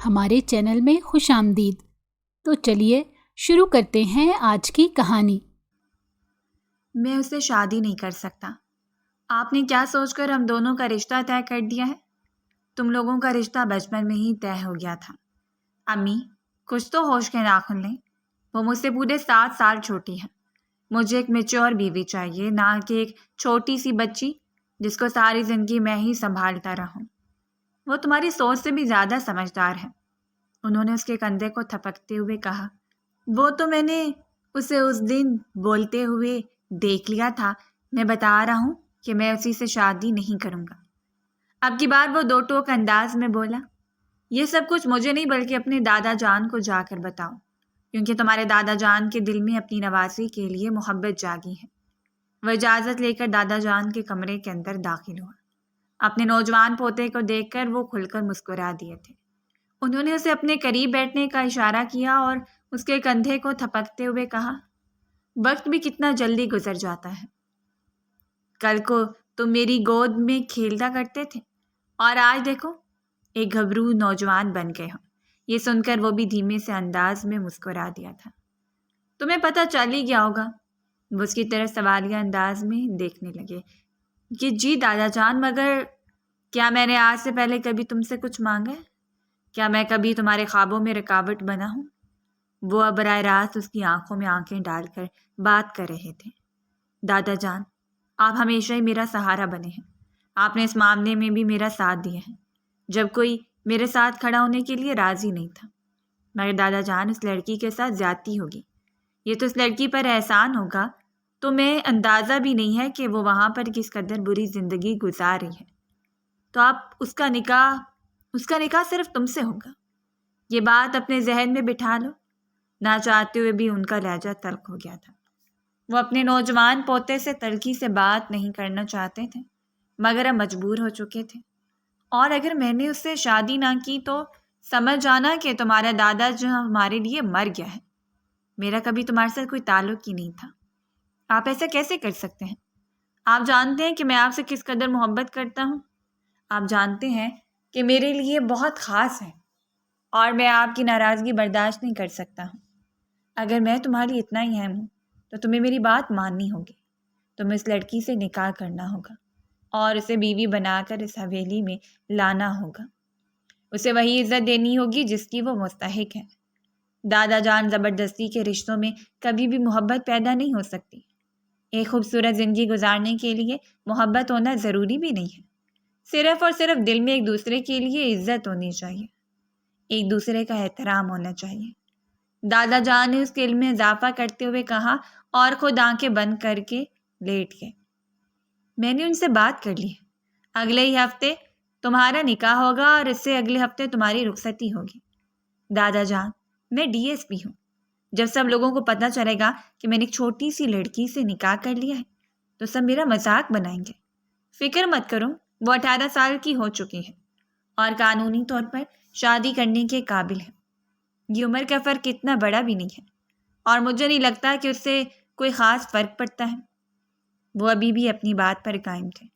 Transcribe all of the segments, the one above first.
ہمارے چینل میں خوش آمدید۔ تو چلیے شروع کرتے ہیں آج کی کہانی۔ میں اس سے شادی نہیں کر سکتا۔ آپ نے کیا سوچ کر ہم دونوں کا رشتہ طے کر دیا ہے؟ تم لوگوں کا رشتہ بچپن میں ہی طے ہو گیا تھا۔ امی، کچھ تو ہوش کے ناخن لیں۔ وہ مجھ سے پورے 7 سال چھوٹی ہے۔ مجھے ایک میچور بیوی چاہیے، نہ کہ ایک چھوٹی سی بچی جس کو ساری زندگی میں ہی سنبھالتا رہوں۔ وہ تمہاری سوچ سے بھی زیادہ سمجھدار ہے، انہوں نے اس کے کندھے کو تھپکتے ہوئے کہا۔ وہ تو میں نے اسے اس دن بولتے ہوئے دیکھ لیا تھا۔ میں بتا رہا ہوں کہ میں اسی سے شادی نہیں کروں گا۔ اب کی بار وہ 2 ٹوک انداز میں بولا۔ یہ سب کچھ مجھے نہیں بلکہ اپنے دادا جان کو جا کر بتاؤ، کیونکہ تمہارے دادا جان کے دل میں اپنی نوازی کے لیے محبت جاگی ہے۔ وہ اجازت لے کر دادا جان کے کمرے کے اندر داخل ہوا۔ اپنے نوجوان پوتے کو دیکھ کر وہ کھل کر مسکرا دیے تھے۔ انہوں نے اسے اپنے قریب بیٹھنے کا اشارہ کیا اور اس کے کندھے کو تھپکتے ہوئے کہا، وقت بھی کتنا جلدی گزر جاتا ہے۔ کل کو تم میری گود میں کھیلتا کرتے تھے اور آج دیکھو ایک گھبرو نوجوان بن گئے ہو۔ یہ سن کر وہ بھی دھیمے سے انداز میں مسکرا دیا تھا۔ تمہیں پتہ چل ہی گیا ہوگا۔ وہ اس کی طرف سوالیہ انداز میں دیکھنے لگے کہ جی دادا جان، مگر کیا میں نے آج سے پہلے کبھی تم سے کچھ مانگا ہے؟ کیا میں کبھی تمہارے خوابوں میں رکاوٹ بنا ہوں؟ وہ اب براہ راست اس کی آنکھوں میں آنکھیں ڈال کر بات کر رہے تھے۔ دادا جان، آپ ہمیشہ ہی میرا سہارا بنے ہیں۔ آپ نے اس معاملے میں بھی میرا ساتھ دیا ہے جب کوئی میرے ساتھ کھڑا ہونے کے لیے راضی نہیں تھا۔ مگر دادا جان، اس لڑکی کے ساتھ زیادتی ہوگی۔ یہ تو اس لڑکی پر احسان ہوگا، تو میں اندازہ بھی نہیں ہے کہ وہ وہاں پر کس قدر بری زندگی گزار رہی ہے۔ تو آپ اس کا نکاح صرف تم سے ہوگا۔ یہ بات اپنے ذہن میں بٹھا لو۔ نہ چاہتے ہوئے بھی ان کا لہجہ تلخ ہو گیا تھا۔ وہ اپنے نوجوان پوتے سے تلخی سے بات نہیں کرنا چاہتے تھے، مگر اب مجبور ہو چکے تھے۔ اور اگر میں نے اس سے شادی نہ کی تو سمجھ جانا کہ تمہارا دادا جو ہمارے لیے مر گیا ہے۔ میرا کبھی تمہارے ساتھ کوئی تعلق ہی نہیں تھا۔ آپ ایسا کیسے کر سکتے ہیں؟ آپ جانتے ہیں کہ میں آپ سے کس قدر محبت کرتا ہوں۔ آپ جانتے ہیں کہ میرے لیے بہت خاص ہے اور میں آپ کی ناراضگی برداشت نہیں کر سکتا ہوں۔ اگر میں تمہارے لیے اتنا ہی اہم ہوں تو تمہیں میری بات ماننی ہوگی۔ تمہیں اس لڑکی سے نکاح کرنا ہوگا اور اسے بیوی بنا کر اس حویلی میں لانا ہوگا۔ اسے وہی عزت دینی ہوگی جس کی وہ مستحق ہے۔ دادا جان، زبردستی کے رشتوں میں کبھی بھی محبت پیدا نہیں ہو سکتی۔ ایک خوبصورت زندگی گزارنے کے لیے محبت ہونا ضروری بھی نہیں ہے۔ صرف اور صرف دل میں ایک دوسرے کے لیے عزت ہونی چاہیے، ایک دوسرے کا احترام ہونا چاہیے۔ دادا جان نے اس کے علم میں اضافہ کرتے ہوئے کہا اور خود آنکھیں بند کر کے لیٹ گئے۔ میں نے ان سے بات کر لی ہے۔ اگلے ہی ہفتے تمہارا نکاح ہوگا اور اس سے اگلے ہفتے تمہاری رخصتی ہوگی۔ دادا جان، میں ڈی ایس پی ہوں۔ جب سب لوگوں کو پتہ چلے گا کہ میں نے ایک چھوٹی سی لڑکی سے نکاح کر لیا ہے تو سب میرا مذاق بنائیں گے۔ فکر مت کرو، وہ 18 سال کی ہو چکی ہے اور قانونی طور پر شادی کرنے کے قابل ہے۔ یہ عمر کا فرق اتنا بڑا بھی نہیں ہے اور مجھے نہیں لگتا کہ اس سے کوئی خاص فرق پڑتا ہے۔ وہ ابھی بھی اپنی بات پر قائم تھے۔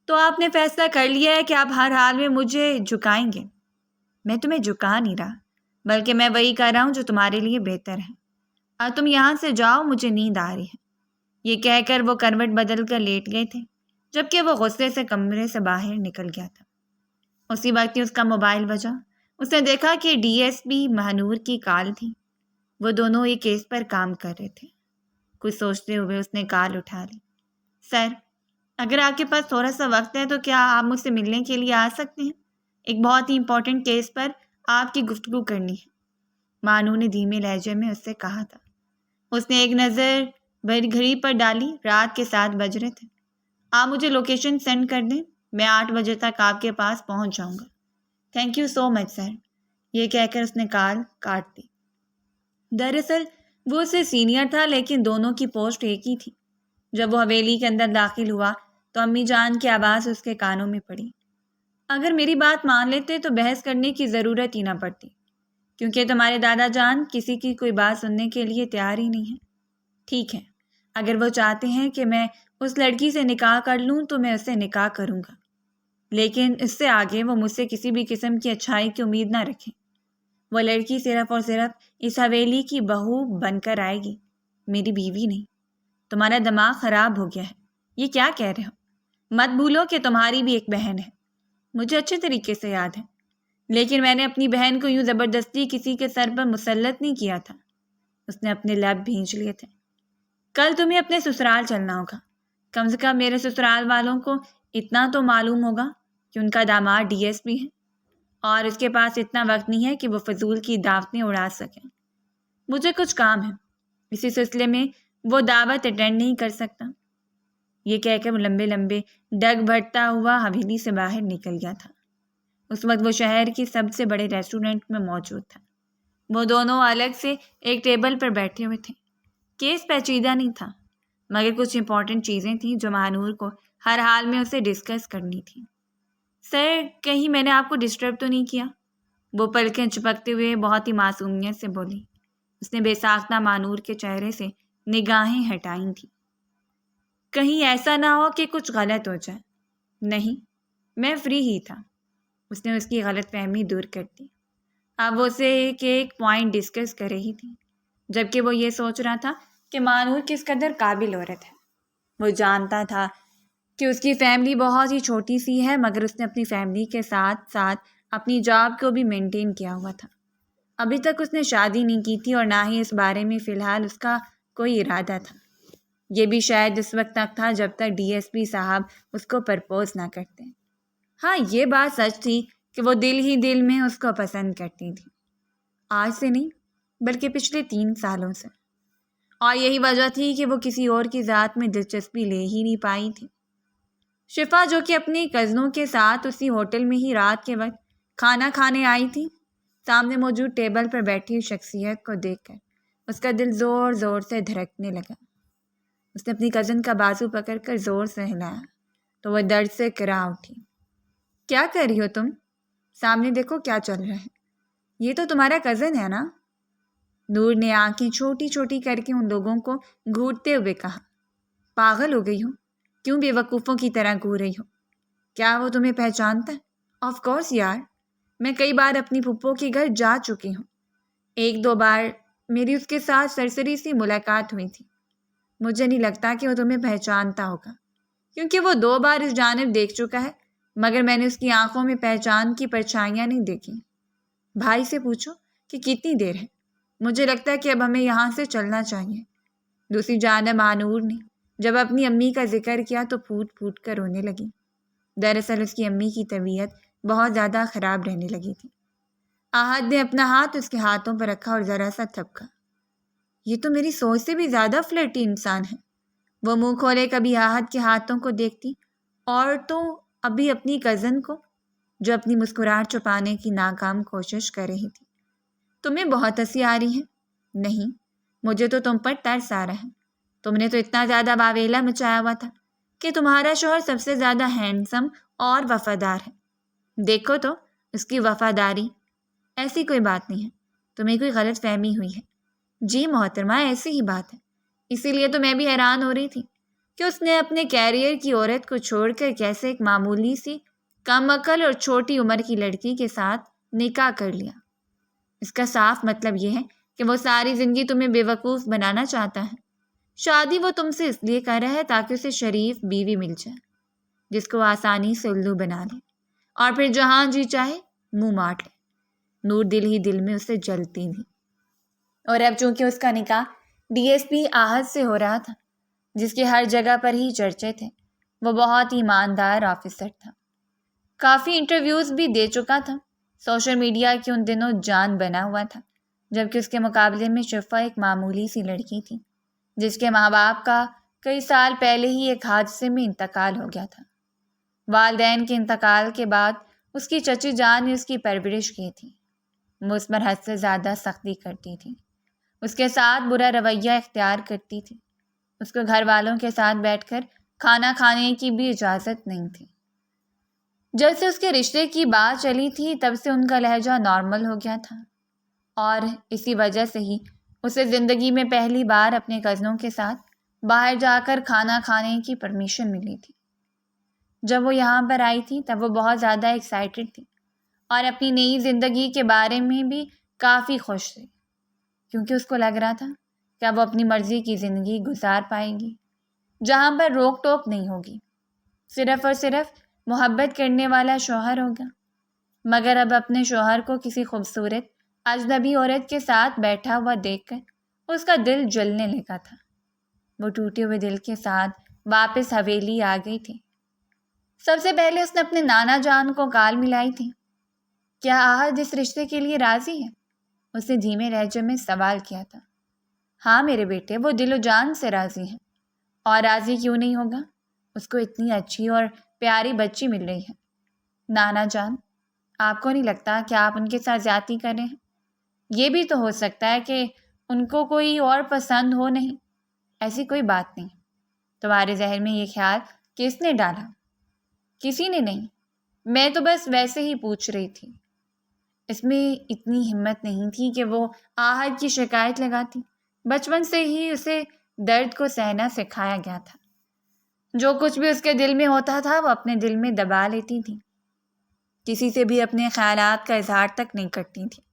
تو آپ نے فیصلہ کر لیا ہے کہ آپ ہر حال میں مجھے جھکائیں گے؟ میں تمہیں جھکا نہیں رہا، بلکہ میں وہی کر رہا ہوں جو تمہارے لیے بہتر ہے۔ اب تم یہاں سے جاؤ، مجھے نیند آ رہی ہے۔ یہ کہہ کر وہ کروٹ بدل کر لیٹ گئے تھے، جبکہ وہ غصے سے کمرے سے باہر نکل گیا تھا۔ اسی وقت ہی اس کا موبائل بجا۔ اس نے دیکھا کہ ڈی ایس پی مہنور کی کال تھی۔ وہ دونوں ایک کیس پر کام کر رہے تھے۔ کچھ سوچتے ہوئے اس نے کال اٹھا لی۔ سر، اگر آپ کے پاس تھوڑا سا وقت ہے تو کیا آپ مجھ سے ملنے کے لیے آ سکتے ہیں؟ ایک بہت ہی امپورٹنٹ کیس پر آپ کی گفتگو کرنی ہے، مانو نے دھیمے لہجے میں اس سے کہا تھا۔ اس نے ایک نظر گھڑی پر ڈالی۔ رات کے 7 بج رہے تھے۔ آپ مجھے لوکیشن سینڈ کر دیں، میں 8 بجے تک آپ کے پاس پہنچ جاؤں گا۔ تھینک یو سو مچ سر۔ یہ کہہ کر اس نے کال کاٹ دی۔ دراصل وہ اس سے سینئر تھا، لیکن دونوں کی پوسٹ ایک ہی تھی۔ جب وہ حویلی کے اندر داخل ہوا تو امی جان کی آواز اس کے کانوں میں پڑی۔ اگر میری بات مان لیتے تو بحث کرنے کی ضرورت ہی نہ پڑتی، کیونکہ تمہارے دادا جان کسی کی کوئی بات سننے کے لیے تیار ہی نہیں ہے۔ ٹھیک ہے، اگر وہ چاہتے ہیں کہ میں اس لڑکی سے نکاح کر لوں تو میں اس سے نکاح کروں گا، لیکن اس سے آگے وہ مجھ سے کسی بھی قسم کی اچھائی کی امید نہ رکھیں۔ وہ لڑکی صرف اور صرف اس حویلی کی بہو بن کر آئے گی، میری بیوی نہیں۔ تمہارا دماغ خراب ہو گیا ہے، یہ کیا کہہ رہے ہو؟ مت بھولو کہ تمہاری بھی ایک بہن ہے۔ مجھے اچھے طریقے سے یاد ہے، لیکن میں نے اپنی بہن کو یوں زبردستی کسی کے سر پر مسلط نہیں کیا تھا۔ اس نے اپنے لب بھینچ لیے تھے۔ کل تمہیں اپنے سسرال چلنا ہوگا۔ کم سے کم میرے سسرال والوں کو اتنا تو معلوم ہوگا کہ ان کا داماد DSP ہے، اور اس کے پاس اتنا وقت نہیں ہے کہ وہ فضول کی دعوتیں اڑا سکیں۔ مجھے کچھ کام ہے، اسی سلسلے میں وہ دعوت اٹینڈ نہیں کر سکتا۔ یہ کہہ کر وہ لمبے لمبے ڈگ بھرتا ہوا حویلی سے باہر نکل گیا تھا۔ اس وقت وہ شہر کی سب سے بڑے ریسٹورنٹ میں موجود تھا۔ وہ دونوں الگ سے ایک ٹیبل پر بیٹھے ہوئے تھے۔ کیس پیچیدہ نہیں تھا، مگر کچھ امپورٹنٹ چیزیں تھیں جو مہانور کو ہر حال میں اسے ڈسکس کرنی تھی۔ سر، کہیں میں نے آپ کو ڈسٹرب تو نہیں کیا؟ وہ پلکیں چپکتے ہوئے بہت ہی معصومیت سے بولی۔ اس نے بے ساختہ مہانور کے چہرے سے نگاہیں ہٹائیں تھیں۔ کہیں ایسا نہ ہو کہ کچھ غلط ہو جائے۔ نہیں، میں فری ہی تھا۔ اس نے اس کی غلط فہمی دور کر دی۔ اب وہ اسے ایک پوائنٹ ڈسکس کر رہی تھی، جبکہ وہ یہ سوچ رہا تھا کہ مہانور کس قدر قابل عورت ہے۔ وہ جانتا تھا کہ اس کی فیملی بہت ہی چھوٹی سی ہے، مگر اس نے اپنی فیملی کے ساتھ ساتھ اپنی جاب کو بھی مینٹین کیا ہوا تھا۔ ابھی تک اس نے شادی نہیں کی تھی، اور نہ ہی اس بارے میں فی الحال اس کا کوئی ارادہ تھا۔ یہ بھی شاید اس وقت تک تھا جب تک DSP صاحب اس کو پرپوز نہ کرتے۔ ہاں، یہ بات سچ تھی کہ وہ دل ہی دل میں اس کو پسند کرتی تھی، آج سے نہیں بلکہ پچھلے 3 سالوں سے، اور یہی وجہ تھی کہ وہ کسی اور کی ذات میں دلچسپی لے ہی نہیں پائی تھی۔ شفا، جو کہ اپنی کزنوں کے ساتھ اسی ہوٹل میں ہی رات کے وقت کھانا کھانے آئی تھی، سامنے موجود ٹیبل پر بیٹھی شخصیت کو دیکھ کر اس کا دل زور زور سے دھڑکنے لگا۔ اس نے اپنی کزن کا بازو پکڑ کر زور سے ہلایا تو وہ درد سے کرا اٹھی۔ کیا کر رہی ہو تم؟ سامنے دیکھو کیا چل رہا ہے۔ یہ تو تمہارا کزن ہے نا؟ نور نے آنکھیں چھوٹی چھوٹی کر کے ان لوگوں کو گھورتے ہوئے کہا۔ پاگل ہو گئی ہو؟ کیوں بے وقوفوں کی طرح گھور رہی ہو؟ کیا وہ تمہیں پہچانتا ہے؟ آف کورس یار، میں کئی بار اپنی پھپھو کے گھر جا چکی ہوں۔ 1-2 بار میری اس کے ساتھ سرسری سی ملاقات ہوئی تھی۔ مجھے نہیں لگتا کہ وہ تمہیں پہچانتا ہوگا، کیونکہ وہ 2 بار اس جانب دیکھ چکا ہے، مگر میں نے اس کی آنکھوں میں پہچان کی پرچھائیاں نہیں دیکھی۔ بھائی سے پوچھو کہ کتنی دیر ہے، مجھے لگتا ہے کہ اب ہمیں یہاں سے چلنا چاہیے۔ دوسری جانب مہانور نے جب اپنی امی کا ذکر کیا تو پھوٹ پھوٹ کر رونے لگی۔ دراصل اس کی امی کی طبیعت بہت زیادہ خراب رہنے لگی تھی۔ آہت نے اپنا ہاتھ اس کے ہاتھوں پر رکھا اور ذرا سا تھپکا۔ یہ تو میری سوچ سے بھی زیادہ فلرٹی انسان ہے۔ وہ منہ کھولے کبھی آہت کے ہاتھوں کو دیکھتی اور تو ابھی اپنی کزن کو، جو اپنی مسکراہٹ چھپانے کی ناکام کوشش کر رہی تھی۔ تمہیں بہت ہنسی آ رہی ہے؟ نہیں، مجھے تو تم پر ترس آ رہا ہے۔ تم نے تو اتنا زیادہ واویلا مچایا ہوا تھا کہ تمہارا شوہر سب سے زیادہ ہینڈسم اور وفادار ہے۔ دیکھو تو اس کی وفاداری۔ ایسی کوئی بات نہیں ہے، تمہیں کوئی غلط فہمی ہوئی ہے۔ جی محترمہ، ایسی ہی بات ہے۔ اسی لیے تو میں بھی حیران ہو رہی تھی کہ اس نے اپنے کیریئر کی عورت کو چھوڑ کر کیسے ایک معمولی سی کم عقل اور چھوٹی عمر کی لڑکی کے ساتھ نکاح کر لیا۔ اس کا صاف مطلب یہ ہے کہ وہ ساری زندگی تمہیں بے وقوف بنانا چاہتا ہے۔ شادی وہ تم سے اس لیے کر رہا ہے تاکہ اسے شریف بیوی مل جائے، جس کو آسانی سے الو بنا لے اور پھر جہاں جی چاہے منہ ماٹ لے۔ نور دل ہی دل میں اسے جلتی تھی، اور اب چونکہ اس کا نکاح DSP آہت سے ہو رہا تھا، جس کے ہر جگہ پر ہی چرچے تھے، وہ بہت ہی ایماندار آفیسر تھا، کافی انٹرویوز بھی دے چکا تھا، سوشل میڈیا کی ان دنوں جان بنا ہوا تھا، جبکہ اس کے مقابلے میں شفا ایک معمولی سی لڑکی تھی، جس کے ماں باپ کا کئی سال پہلے ہی ایک حادثے میں انتقال ہو گیا تھا۔ والدین کے انتقال کے بعد اس کی چچی جان نے اس کی پرورش کی تھی۔ وہ اس پر حد سے زیادہ سختی کرتی تھی، اس کے ساتھ برا رویہ اختیار کرتی تھی، اس کو گھر والوں کے ساتھ بیٹھ کر کھانا کھانے کی بھی اجازت نہیں تھی۔ جب سے اس کے رشتے کی بات چلی تھی تب سے ان کا لہجہ نارمل ہو گیا تھا، اور اسی وجہ سے ہی اسے زندگی میں پہلی بار اپنے کزنوں کے ساتھ باہر جا کر کھانا کھانے کی پرمیشن ملی تھی۔ جب وہ یہاں پر آئی تھی تب وہ بہت زیادہ ایکسائٹڈ تھی اور اپنی نئی زندگی کے بارے میں بھی کافی خوش تھی، کیونکہ اس کو لگ رہا تھا کہ اب وہ اپنی مرضی کی زندگی گزار پائے گی جہاں پر روک ٹوک نہیں ہوگی، صرف اور صرف محبت کرنے والا شوہر ہوگا۔ مگر اب اپنے شوہر کو کسی خوبصورت اجنبی عورت کے ساتھ بیٹھا ہوا دیکھ کر اس کا دل جلنے لگا تھا۔ وہ ٹوٹے ہوئے دل کے ساتھ واپس حویلی آ گئی تھی۔ سب سے پہلے اس نے اپنے نانا جان کو کال ملائی تھی۔ کیا آہد اس رشتے کے لیے راضی ہے؟ اس نے دھیمے لہجے میں سوال کیا تھا۔ ہاں میرے بیٹے، وہ دل و جان سے راضی ہے، اور راضی کیوں نہیں ہوگا؟ اس کو اتنی اچھی اور پیاری بچی مل رہی ہے۔ نانا جان، آپ کو نہیں لگتا کہ آپ ان کے ساتھ زیادتی کر رہے ہیں؟ یہ بھی تو ہو سکتا ہے کہ ان کو کوئی اور پسند ہو نہیں۔ ایسی کوئی بات نہیں۔ تمہارے ذہن میں یہ خیال کس نے ڈالا؟ کسی نے نہیں، میں تو بس ویسے ہی پوچھ رہی تھی۔ اس میں اتنی ہمت نہیں تھی کہ وہ آہد کی شکایت لگاتی۔ بچپن سے ہی اسے درد کو سہنا سکھایا گیا تھا۔ جو کچھ بھی اس کے دل میں ہوتا تھا وہ اپنے دل میں دبا لیتی تھی، کسی سے بھی اپنے خیالات کا اظہار تک نہیں کرتی تھی۔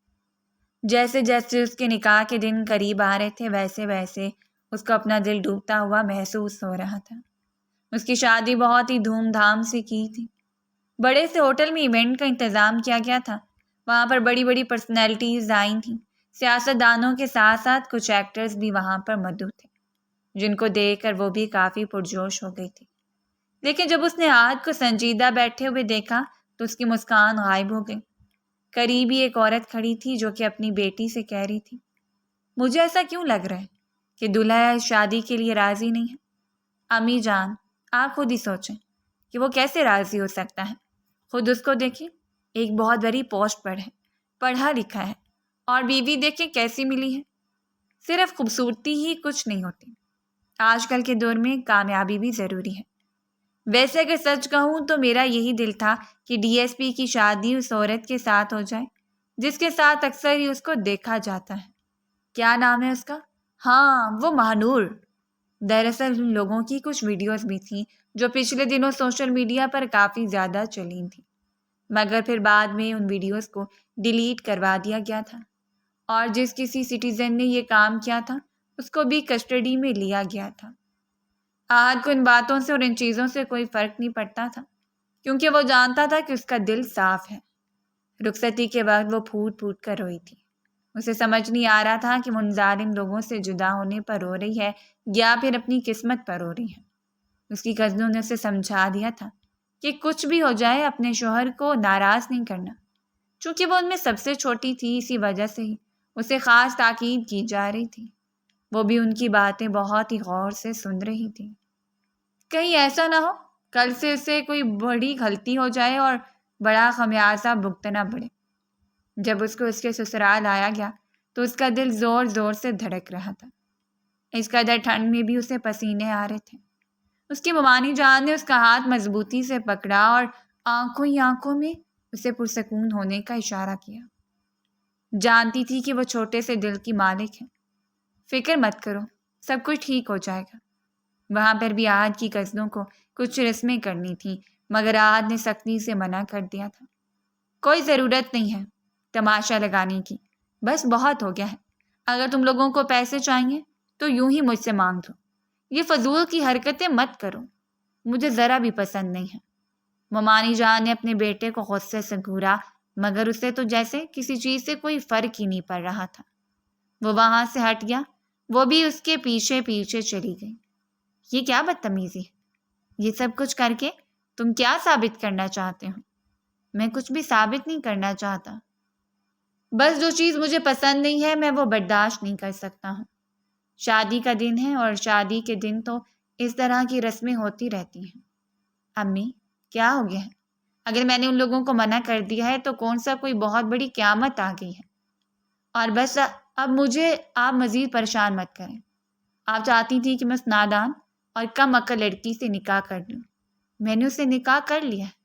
جیسے جیسے اس کے نکاح کے دن قریب آ رہے تھے ویسے ویسے اس کو اپنا دل ڈوبتا ہوا محسوس ہو رہا تھا۔ اس کی شادی بہت ہی دھوم دھام سے کی تھی۔ بڑے سے ہوٹل میں ایونٹ کا انتظام کیا گیا تھا۔ وہاں پر بڑی بڑی پرسنالٹیز آئی تھیں۔ سیاست دانوں کے ساتھ ساتھ کچھ ایکٹرز بھی وہاں پر موجود تھے، جن کو دیکھ کر وہ بھی کافی پرجوش ہو گئی تھی۔ لیکن جب اس نے آہد کو سنجیدہ بیٹھے ہوئے دیکھا تو اس کی مسکان غائب ہو گئی۔ قریب ہی ایک عورت کھڑی تھی جو کہ اپنی بیٹی سے کہہ رہی تھی، مجھے ایسا کیوں لگ رہا ہے کہ دلہا اس شادی کے لیے راضی نہیں ہے؟ امی جان، آپ خود ہی سوچیں کہ وہ کیسے راضی ہو سکتا ہے۔ خود اس کو دیکھیں، ایک بہت بڑی پوسٹ پر ہے، پڑھا لکھا ہے، اور بیوی دیکھیں کیسی ملی ہے۔ صرف خوبصورتی ہی کچھ نہیں ہوتی، آج کل کے دور میں کامیابی بھی ضروری ہے۔ ویسے اگر سچ کہوں تو میرا یہی دل تھا کہ ڈی ایس پی کی شادی اس عورت کے ساتھ ہو جائے جس کے ساتھ اکثر ہی اس کو دیکھا جاتا ہے۔ کیا نام ہے اس کا؟ ہاں، وہ مہنور۔ دراصل ان لوگوں کی کچھ ویڈیوز بھی تھیں جو پچھلے دنوں سوشل میڈیا پر کافی زیادہ چلی تھیں، مگر پھر بعد میں ان ویڈیوز کو ڈیلیٹ کروا دیا گیا تھا، اور جس کسی سٹیزن نے یہ کام کیا تھا اس کو بھی کسٹڈی میں لیا گیا تھا۔ آہد کو ان باتوں سے اور ان چیزوں سے کوئی فرق نہیں پڑتا تھا، کیونکہ وہ جانتا تھا کہ اس کا دل صاف ہے۔ رخصتی کے وقت وہ پھوٹ پھوٹ کر روئی تھی۔ اسے سمجھ نہیں آ رہا تھا کہ وہ ان ظالم لوگوں سے جدا ہونے پر رو رہی ہے یا پھر اپنی قسمت پر رو رہی ہے۔ اس کی کزنوں نے اسے سمجھا دیا تھا کہ کچھ بھی ہو جائے اپنے شوہر کو ناراض نہیں کرنا، چونکہ وہ ان میں سب سے چھوٹی تھی، اسی وجہ سے ہی اسے خاص تاکید کی جا رہی تھی۔ وہ بھی ان کی باتیں بہت ہی غور سے سن رہی تھی۔ کہیں ایسا نہ ہو کل سے اسے کوئی بڑی غلطی ہو جائے اور بڑا خمیازہ بھگتنا پڑے۔ جب اس کو اس کے سسرال آیا گیا تو اس کا دل زور زور سے دھڑک رہا تھا۔ اس قدر ٹھنڈ میں بھی اسے پسینے آ رہے تھے۔ اس کی ممانی جان نے اس کا ہاتھ مضبوطی سے پکڑا اور آنکھوں ہی آنکھوں میں اسے پرسکون ہونے کا اشارہ کیا۔ جانتی تھی کہ وہ چھوٹے سے دل کی مالک ہے۔ فکر مت کرو، سب کچھ ٹھیک ہو جائے گا۔ وہاں پر بھی آہد کی کزنوں کو کچھ رسمیں کرنی تھیں، مگر آہد نے سختی سے منع کر دیا تھا۔ کوئی ضرورت نہیں ہے تماشا لگانے کی، بس بہت ہو گیا ہے۔ اگر تم لوگوں کو پیسے چاہیے تو یوں ہی مجھ سے مانگ دو، یہ فضول کی حرکتیں مت کرو، مجھے ذرا بھی پسند نہیں ہے۔ ممانی جان نے اپنے بیٹے کو غصے سے گھورا، مگر اسے تو جیسے کسی چیز سے کوئی فرق ہی نہیں پڑ رہا تھا۔ وہ وہاں سے ہٹ گیا، وہ بھی اس کے پیچھے پیچھے چلی گئی۔ یہ کیا بدتمیزی ہے؟ یہ سب کچھ کر کے تم کیا ثابت کرنا چاہتے ہو؟ میں کچھ بھی ثابت نہیں کرنا چاہتا، بس جو چیز مجھے پسند نہیں ہے میں وہ برداشت نہیں کر سکتا ہوں۔ شادی کا دن ہے اور شادی کے دن تو اس طرح کی رسمیں ہوتی رہتی ہیں۔ امی، کیا ہو گیا ہے؟ اگر میں نے ان لوگوں کو منع کر دیا ہے تو کون سا کوئی بہت بڑی قیامت آ گئی ہے؟ اور بس اب مجھے آپ مزید پریشان مت کریں۔ آپ چاہتی تھی کہ میں اس نادان اور کم عقل لڑکی سے نکاح کر لوں، میں نے اسے نکاح کر لیا ہے۔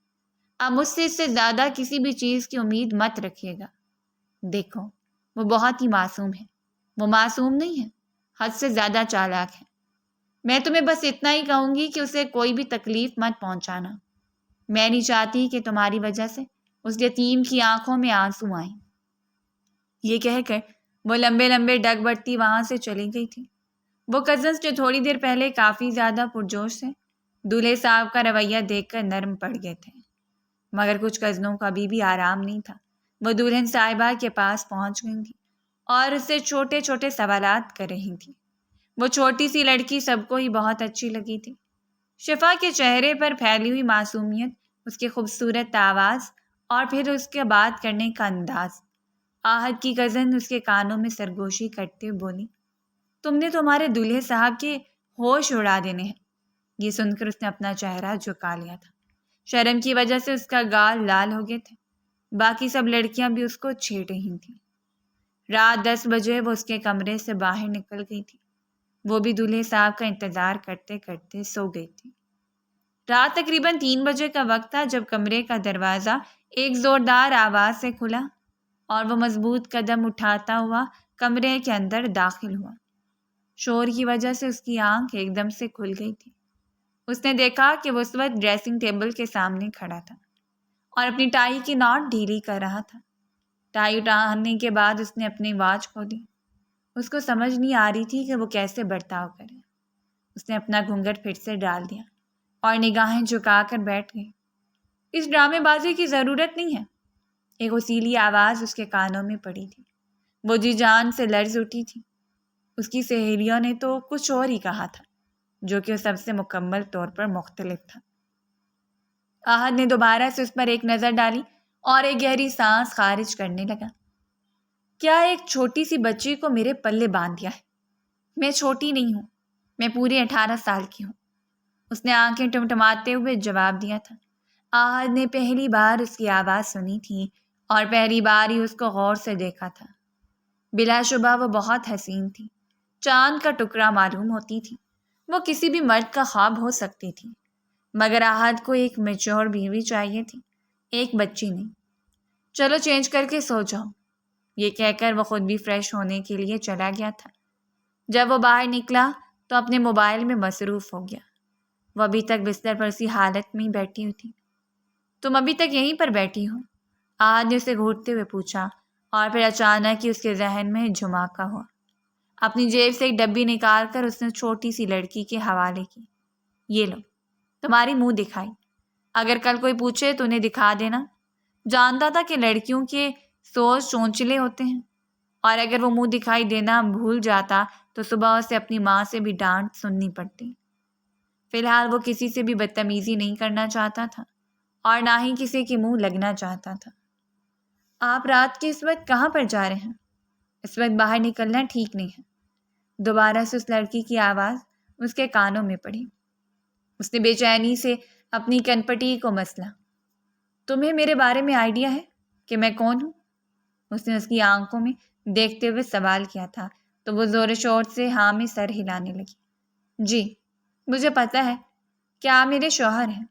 اب مجھ سے اس سے زیادہ کسی بھی چیز کی امید مت رکھیے گا۔ دیکھو، وہ بہت ہی معصوم ہے، وہ معصوم نہیں ہے، حد سے زیادہ چالاک ہے۔ میں تمہیں بس اتنا ہی کہوں گی کہ اسے کوئی بھی تکلیف مت پہنچانا۔ میں نہیں چاہتی کہ تمہاری وجہ سے اس یتیم کی آنکھوں میں آنسو آئیں۔ یہ کہہ کر وہ لمبے لمبے ڈگ بڑھتی وہاں سے چلی گئی تھی۔ وہ کزنس جو تھوڑی دیر پہلے کافی زیادہ پرجوش سے دولہے صاحب کا رویہ دیکھ کر نرم پڑ گئے تھے، مگر کچھ کزنوں کا بھی آرام نہیں تھا۔ وہ دلہن صاحبہ کے پاس پہنچ گئی تھی اور اس سے چھوٹے چھوٹے سوالات کر رہی تھی۔ وہ چھوٹی سی لڑکی سب کو ہی بہت اچھی لگی تھی۔ شفا کے چہرے پر پھیلی ہوئی معصومیت، اس کی خوبصورت آواز اور پھر اس کے بات کرنے کا انداز۔ آہد کی کزن اس کے کانوں میں سرگوشی کرتے بولی، تم نے تمہارے دولہے صاحب کے ہوش اڑا دینے ہیں۔ یہ سن کر اس نے اپنا چہرہ جھکا لیا تھا۔ شرم کی وجہ سے اس کا گال لال ہو گئے تھے۔ باقی سب لڑکیاں بھی اس کو چھیڑ رہی تھیں۔ رات 10 بجے وہ اس کے کمرے سے باہر نکل گئی تھی۔ وہ بھی دولہے صاحب کا انتظار کرتے کرتے سو گئی تھی۔ رات تقریباً 3 بجے کا وقت تھا جب کمرے کا دروازہ ایک زوردار آواز سے کھلا اور وہ مضبوط قدم اٹھاتا ہوا کمرے کے اندر داخل ہوا۔ شور کی وجہ سے اس کی آنکھ ایک دم سے کھل گئی تھی۔ اس نے دیکھا کہ وہ اس وقت ڈریسنگ ٹیبل کے سامنے کھڑا تھا اور اپنی ٹائی کی ناٹ ڈھیلی کر رہا تھا۔ ٹائی اٹھانے کے بعد اس نے اپنی واچ کھولی۔ اس کو سمجھ نہیں آ رہی تھی کہ وہ کیسے برتاؤ کرے۔ اس نے اپنا گھونگھٹ پھر سے ڈال دیا اور نگاہیں جھکا کر بیٹھ گئی۔ اس ڈرامے بازی کی ضرورت نہیں ہے، ایک وسیلی آواز اس کے کانوں میں پڑی تھی۔ وہ جی جان سے لرز اٹھی تھی۔ اس کی سہیلیوں نے تو کچھ اور ہی کہا تھا جو کہ سب سے مکمل طور پر مختلف تھا۔ آہد نے دوبارہ سے اس پر ایک نظر ڈالی اور ایک گہری سانس خارج کرنے لگا۔ کیا ایک چھوٹی سی بچی کو میرے پلے باندھ دیا ہے؟ میں چھوٹی نہیں ہوں، میں پورے 18 سال کی ہوں، اس نے آنکھیں ٹمٹماتے ہوئے جواب دیا تھا۔ آہد نے پہلی بار اس کی آواز سنی تھی اور پہلی بار ہی اس کو غور سے دیکھا تھا۔ بلا شبہ وہ بہت حسین تھی، چاند کا ٹکڑا معلوم ہوتی تھی۔ وہ کسی بھی مرد کا خواب ہو سکتی تھی، مگر آہد کو ایک میچور بیوی چاہیے تھی، ایک بچی نہیں۔ چلو چینج کر کے سو جاؤ، یہ کہہ کر وہ خود بھی فریش ہونے کے لیے چلا گیا تھا۔ جب وہ باہر نکلا تو اپنے موبائل میں مصروف ہو گیا۔ وہ ابھی تک بستر پر اسی حالت میں ہی بیٹھی ہوئی تھی۔ تم ابھی تک یہیں پر بیٹھی ہو؟ آہد نے اسے گھورتے ہوئے پوچھا اور پھر اچانک ہی اس کے ذہن میں جھماکا ہوا۔ اپنی جیب سے ایک ڈبی نکال کر اس نے چھوٹی سی لڑکی کے حوالے کی۔ یہ لو، تمہاری منہ دکھائی، اگر کل کوئی پوچھے تو انہیں دکھا دینا۔ جانتا تھا کہ لڑکیوں کے سوچ چونچلے ہوتے ہیں اور اگر وہ منہ دکھائی دینا بھول جاتا تو صبح اسے اپنی ماں سے بھی ڈانٹ سننی پڑتی۔ فی الحال وہ کسی سے بھی بدتمیزی نہیں کرنا چاہتا تھا اور نہ ہی کسی کے منہ لگنا چاہتا تھا۔ آپ رات کے اس وقت کہاں پر جا رہے ہیں؟ اس وقت باہر نکلنا ٹھیک نہیں ہے۔ دوبارہ سے اس لڑکی کی آواز اس کے کانوں میں پڑی۔ اس نے بے چینی سے اپنی کنپٹی کو مسلا۔ تمہیں میرے بارے میں آئیڈیا ہے کہ میں کون ہوں؟ اس نے اس کی آنکھوں میں دیکھتے ہوئے سوال کیا تھا تو وہ زور شور سے ہاں میں سر ہلانے لگی۔ جی، مجھے پتہ ہے کہ آپ میرے شوہر ہیں۔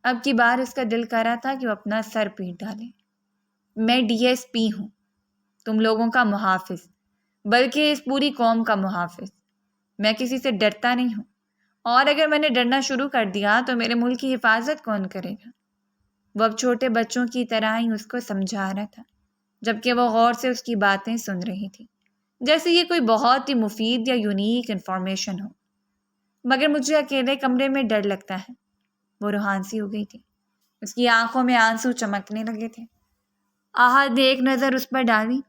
اب کی بار اس کا دل کر رہا تھا کہ وہ اپنا سر پیٹ ڈالے۔ میں DSP ہوں، تم لوگوں کا محافظ، بلکہ اس پوری قوم کا محافظ۔ میں کسی سے ڈرتا نہیں ہوں، اور اگر میں نے ڈرنا شروع کر دیا تو میرے ملک کی حفاظت کون کرے گا؟ وہ اب چھوٹے بچوں کی طرح ہی اس کو سمجھا رہا تھا، جبکہ وہ غور سے اس کی باتیں سن رہی تھی، جیسے یہ کوئی بہت ہی مفید یا یونیک انفارمیشن ہو۔ مگر مجھے اکیلے کمرے میں ڈر لگتا ہے۔ وہ روحانسی ہو گئی تھی، اس کی آنکھوں میں آنسو چمکنے لگے تھے۔ آہد نے ایک نظر اس پر ڈالی،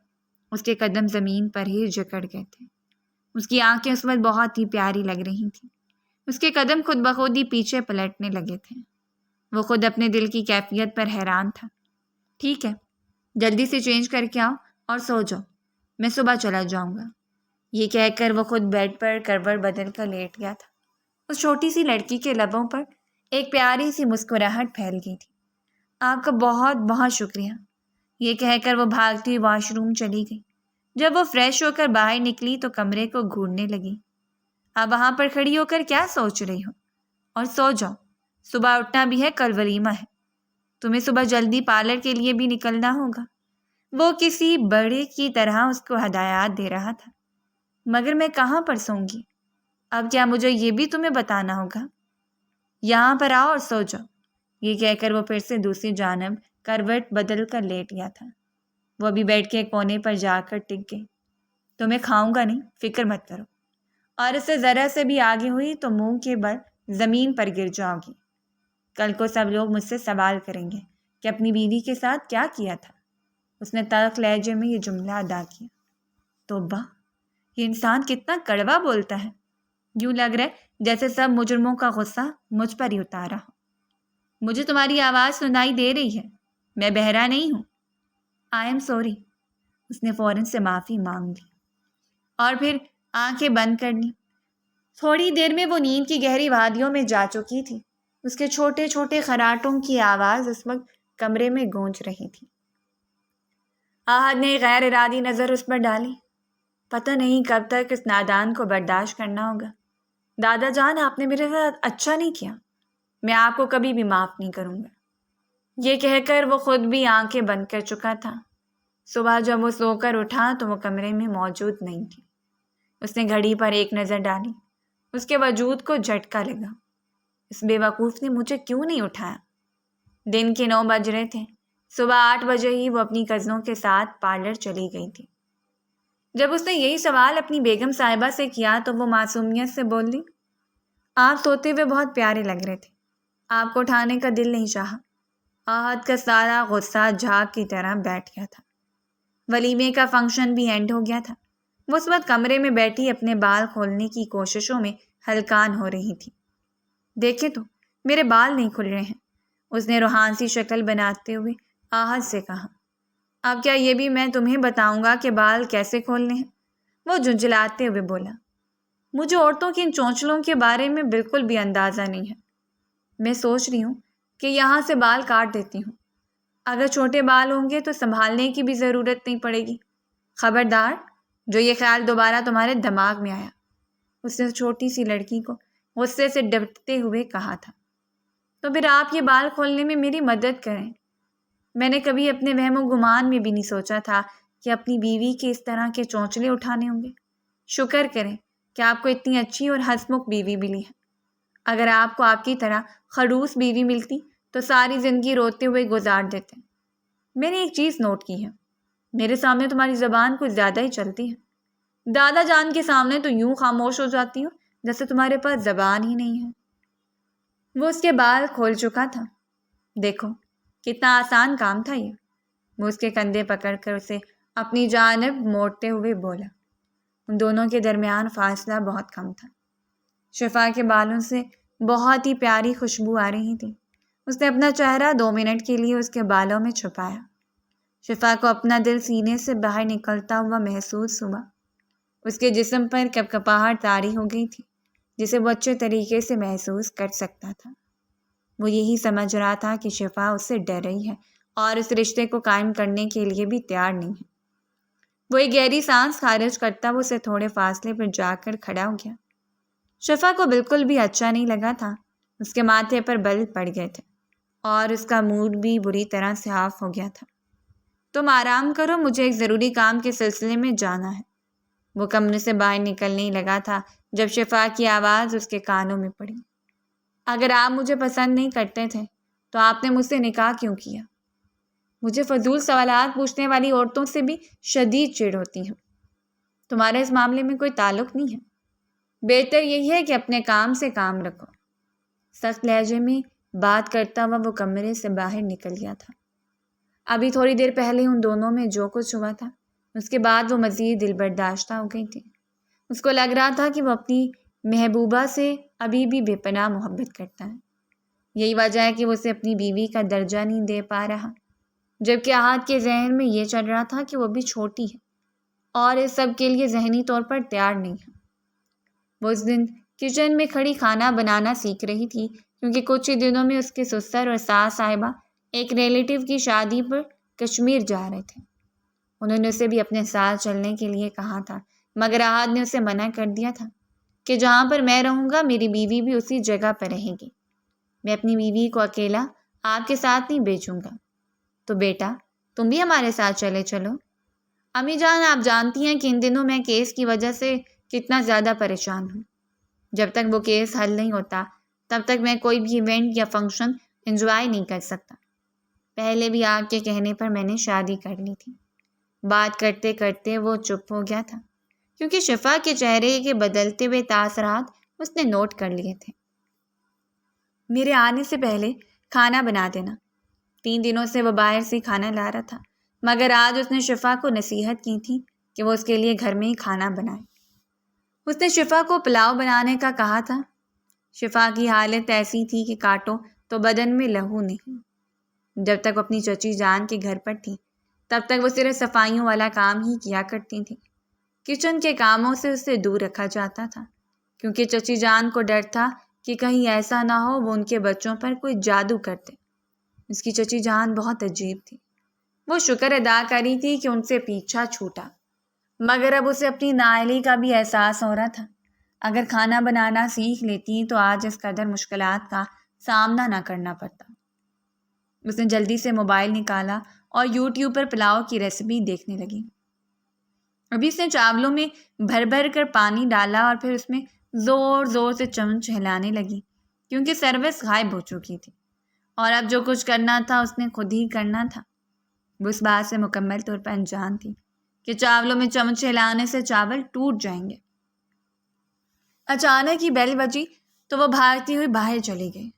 اس کے قدم زمین پر ہی جکڑ گئے تھے۔ اس کی آنکھیں اس وقت بہت ہی پیاری لگ رہی تھیں۔ اس کے قدم خود بخود ہی پیچھے پلٹنے لگے تھے۔ وہ خود اپنے دل کی کیفیت پر حیران تھا۔ ٹھیک ہے، جلدی سے چینج کر کے آؤ اور سو جاؤ، میں صبح چلا جاؤں گا۔ یہ کہہ کر وہ خود بیڈ پر کروٹ بدل کر لیٹ گیا تھا۔ اس چھوٹی سی لڑکی کے لبوں پر ایک پیاری سی مسکراہٹ پھیل گئی تھی۔ آپ کا بہت بہت شکریہ، یہ کہہ کر وہ بھاگتی واش روم چلی گئی۔ جب وہ فریش ہو کر باہر نکلی تو کمرے کو گھورنے لگی۔ اب وہاں پر کھڑی ہو کر کیا سوچ رہی ہو؟ اور سو جاؤ، صبح اٹھنا بھی ہے، کل ولیمہ ہے۔ تمہیں صبح جلدی پارلر کے لیے بھی نکلنا ہوگا۔ وہ کسی بڑے کی طرح اس کو ہدایات دے رہا تھا۔ مگر میں کہاں پر سوں گی؟ اب کیا مجھے یہ بھی تمہیں بتانا ہوگا؟ یہاں پر آؤ اور سو جاؤ، یہ کہہ کر وہ پھر سے دوسری جانب کروٹ بدل کر لیٹ گیا تھا۔ وہ ابھی بیڈ کے کونے پر جا کر ٹک گئی۔ تمہیں کھاؤں گا نہیں، فکر مت کرو، اور اس سے ذرا سے بھی آگے ہوئی تو منہ کے بل زمین پر گر جاؤ گی۔ کل کو سب لوگ مجھ سے سوال کریں گے کہ اپنی بیوی کے ساتھ کیا کیا تھا۔ اس نے تلخ لہجے میں یہ جملہ ادا کیا۔ توبہ، یہ انسان کتنا کڑوا بولتا ہے۔ یوں لگ رہا ہے جیسے سب مجرموں کا غصہ مجھ پر ہی اتارا ہو۔ مجھے تمہاری آواز سنائی دے رہی ہے، میں بہرا نہیں ہوں۔ I am sorry. اس نے فوراً سے معافی مانگ لی اور پھر آنکھیں بند کر لی۔ تھوڑی دیر میں وہ نیند کی گہری وادیوں میں جا چکی تھی۔ اس کے چھوٹے چھوٹے خراٹوں کی آواز اس وقت کمرے میں گونج رہی تھی۔ آہد نے غیر ارادی نظر اس پر ڈالی۔ پتہ نہیں کب تک اس نادان کو برداشت کرنا ہوگا۔ دادا جان، آپ نے میرے ساتھ اچھا نہیں کیا، میں آپ کو کبھی بھی معاف نہیں کروں گا۔ یہ کہہ کر وہ خود بھی آنکھیں بند کر چکا تھا۔ صبح جب وہ سو کر اٹھا تو وہ کمرے میں موجود نہیں تھی۔ اس نے گھڑی پر ایک نظر ڈالی۔ اس کے وجود کو جھٹکا لگا۔ اس بے وقوف نے مجھے کیوں نہیں اٹھایا؟ دن کے 9 بج رہے تھے۔ صبح 8 بجے ہی وہ اپنی کزنوں کے ساتھ پارلر چلی گئی تھی۔ جب اس نے یہی سوال اپنی بیگم صاحبہ سے کیا تو وہ معصومیت سے بولی، آپ سوتے ہوئے بہت پیارے لگ رہے تھے، آپ کو اٹھانے کا دل نہیں چاہا۔ آہد کا سارا غصہ جھاگ کی طرح بیٹھ گیا تھا۔ ولیمے کا فنکشن بھی اینڈ ہو گیا تھا۔ وہ اس وقت کمرے میں بیٹھی اپنے بال کھولنے کی کوششوں میں ہلکان ہو رہی تھی۔ دیکھے تو میرے بال نہیں کھل رہے ہیں، اس نے روحان سی شکل بناتے ہوئے آہد سے کہا۔ اب کیا یہ بھی میں تمہیں بتاؤں گا کہ بال کیسے کھولنے ہیں؟ وہ جھنجھلاتے ہوئے بولا۔ مجھے عورتوں کی ان چونچلوں کے بارے میں بالکل بھی اندازہ نہیں ہے۔ میں سوچ رہی ہوں کہ یہاں سے بال کاٹ دیتی ہوں۔ اگر چھوٹے بال ہوں گے تو سنبھالنے کی بھی ضرورت نہیں پڑے گی۔ خبردار جو یہ خیال دوبارہ تمہارے دماغ میں آیا، اس نے چھوٹی سی لڑکی کو غصے سے ڈپٹتے ہوئے کہا تھا، تو پھر آپ یہ بال کھولنے میں میری مدد کریں۔ میں نے کبھی اپنے وہم و گمان میں بھی نہیں سوچا تھا کہ اپنی بیوی کے اس طرح کے چونچلے اٹھانے ہوں گے۔ شکر کریں کہ آپ کو اتنی اچھی اور ہنسمکھ بیوی ملی ہے۔ اگر آپ کو آپ کی طرح خڑوس بیوی ملتی تو ساری زندگی روتے ہوئے گزار دیتے۔ میں نے ایک چیز نوٹ کی ہے، میرے سامنے تمہاری زبان کچھ زیادہ ہی چلتی ہے۔ دادا جان کے سامنے تو یوں خاموش ہو جاتی ہو جیسے تمہارے پاس زبان ہی نہیں ہے۔ وہ اس کے بال کھول چکا تھا۔ دیکھو کتنا آسان کام تھا یہ۔ وہ اس کے کندھے پکڑ کر اسے اپنی جانب موڑتے ہوئے بولا۔ ان دونوں کے درمیان فاصلہ بہت کم تھا۔ شفا کے بالوں سے بہت ہی پیاری خوشبو آ رہی تھی۔ اس نے اپنا چہرہ 2 منٹ کے لیے اس کے بالوں میں چھپایا۔ شفا کو اپنا دل سینے سے باہر نکلتا ہوا محسوس ہوا۔ اس کے جسم پر کپکپاہٹ طاری ہو گئی تھی جسے وہ اچھے طریقے سے محسوس کر سکتا تھا۔ وہ یہی سمجھ رہا تھا کہ شفا اس سے ڈر رہی ہے اور اس رشتے کو قائم کرنے کے لیے بھی تیار نہیں ہے۔ وہ ایک گہری سانس خارج کرتا وہ اسے تھوڑے فاصلے پر جا کر کھڑا ہو گیا۔ شفا کو بالکل بھی اچھا نہیں لگا تھا۔ اس کے ماتھے پر بل پڑ گئے تھے اور اس کا موڈ بھی بری طرح سے آف ہو گیا تھا۔ تم آرام کرو، مجھے ایک ضروری کام کے سلسلے میں جانا ہے۔ وہ کمرے سے باہر نکلنے ہی لگا تھا جب شفا کی آواز اس کے کانوں میں پڑی۔ اگر آپ مجھے پسند نہیں کرتے تھے تو آپ نے مجھ سے نکاح کیوں کیا؟ مجھے فضول سوالات پوچھنے والی عورتوں سے بھی شدید چڑ ہوتی ہے۔ تمہارا اس معاملے میں کوئی تعلق نہیں ہے۔ بہتر یہی ہے کہ اپنے کام سے کام رکھو۔ سخت لہجے میں بات کرتا ہوا وہ کمرے سے باہر نکل گیا تھا۔ ابھی تھوڑی دیر پہلے ان دونوں میں جو کچھ ہوا تھا اس کے بعد وہ مزید دل برداشتہ ہو گئی تھی۔ اس کو لگ رہا تھا کہ وہ اپنی محبوبہ سے ابھی بھی بے پناہ محبت کرتا ہے۔ یہی وجہ ہے کہ وہ اسے اپنی بیوی کا درجہ نہیں دے پا رہا، جبکہ احد کے ذہن میں یہ چل رہا تھا کہ وہ بھی چھوٹی ہے اور اس سب کے لیے ذہنی طور پر تیار نہیں ہے۔ وہ اس دن کچن میں کھڑی کھانا بنانا سیکھ رہی تھی کیونکہ کچھ ہی دنوں میں اس کے سسر اور ساس صاحبہ ایک ریلیٹیو کی شادی پر کشمیر جا رہے تھے۔ انہوں نے اسے بھی اپنے ساتھ چلنے کے لیے کہا تھا، مگر احد نے اسے منع کر دیا تھا کہ جہاں پر میں رہوں گا میری بیوی بھی اسی جگہ پر رہے گی۔ میں اپنی بیوی کو اکیلا آپ کے ساتھ نہیں بھیجوں گا۔ تو بیٹا تم بھی ہمارے ساتھ چلے چلو۔ امی جان آپ جانتی ہیں کہ ان دنوں میں کیس کی وجہ سے کتنا زیادہ پریشان ہوں۔ جب تک وہ کیس حل نہیں ہوتا تب تک میں کوئی بھی ایونٹ یا فنکشن انجوائے نہیں کر سکتا۔ پہلے بھی آپ کے کہنے پر میں نے شادی کر لی تھی۔ بات کرتے کرتے وہ چپ ہو گیا تھا کیونکہ شفا کے چہرے کے بدلتے ہوئے تاثرات اس نے نوٹ کر لیے تھے۔ میرے آنے سے پہلے کھانا بنا دینا۔ 3 دنوں سے وہ باہر سے کھانا لا رہا تھا، مگر آج اس نے شفا کو نصیحت کی تھی کہ وہ اس کے لیے گھر میں ہی کھانا بنائے۔ اس نے شفا کو پلاؤ بنانے کا کہا تھا۔ شفا کی حالت ایسی تھی کہ کاٹو تو بدن میں لہو نہیں۔ جب تک وہ اپنی چچی جان کے گھر پر تھی تب تک وہ صرف صفائیوں والا کام ہی کیا کرتی تھی۔ کچن کے کاموں سے اسے دور رکھا جاتا تھا کیونکہ چچی جان کو ڈر تھا کہ کہیں ایسا نہ ہو وہ ان کے بچوں پر کوئی جادو کر دے۔ اس کی چچی جان بہت عجیب تھی۔ وہ شکر ادا کری تھی کہ ان سے پیچھا چھوٹا، مگر اب اسے اپنی نااہلی کا بھی احساس ہو رہا تھا۔ اگر کھانا بنانا سیکھ لیتی تو آج اس قدر مشکلات کا سامنا نہ کرنا پڑتا۔ اس نے جلدی سے موبائل نکالا اور یوٹیوب پر پلاؤ کی ریسیپی دیکھنے لگی۔ ابھی اس نے چاولوں میں بھر بھر کر پانی ڈالا اور پھر اس میں زور زور سے چمچ ہلانے لگی کیونکہ سروس غائب ہو چکی تھی اور اب جو کچھ کرنا تھا اس نے خود ہی کرنا تھا۔ وہ اس بات سے مکمل طور پر انجان تھی کہ چاولوں میں چمچ ہلانے سے چاول ٹوٹ جائیں گے۔ اچانک ہی بیل بجی تو وہ بھاگتی ہوئی باہر چلی گئی۔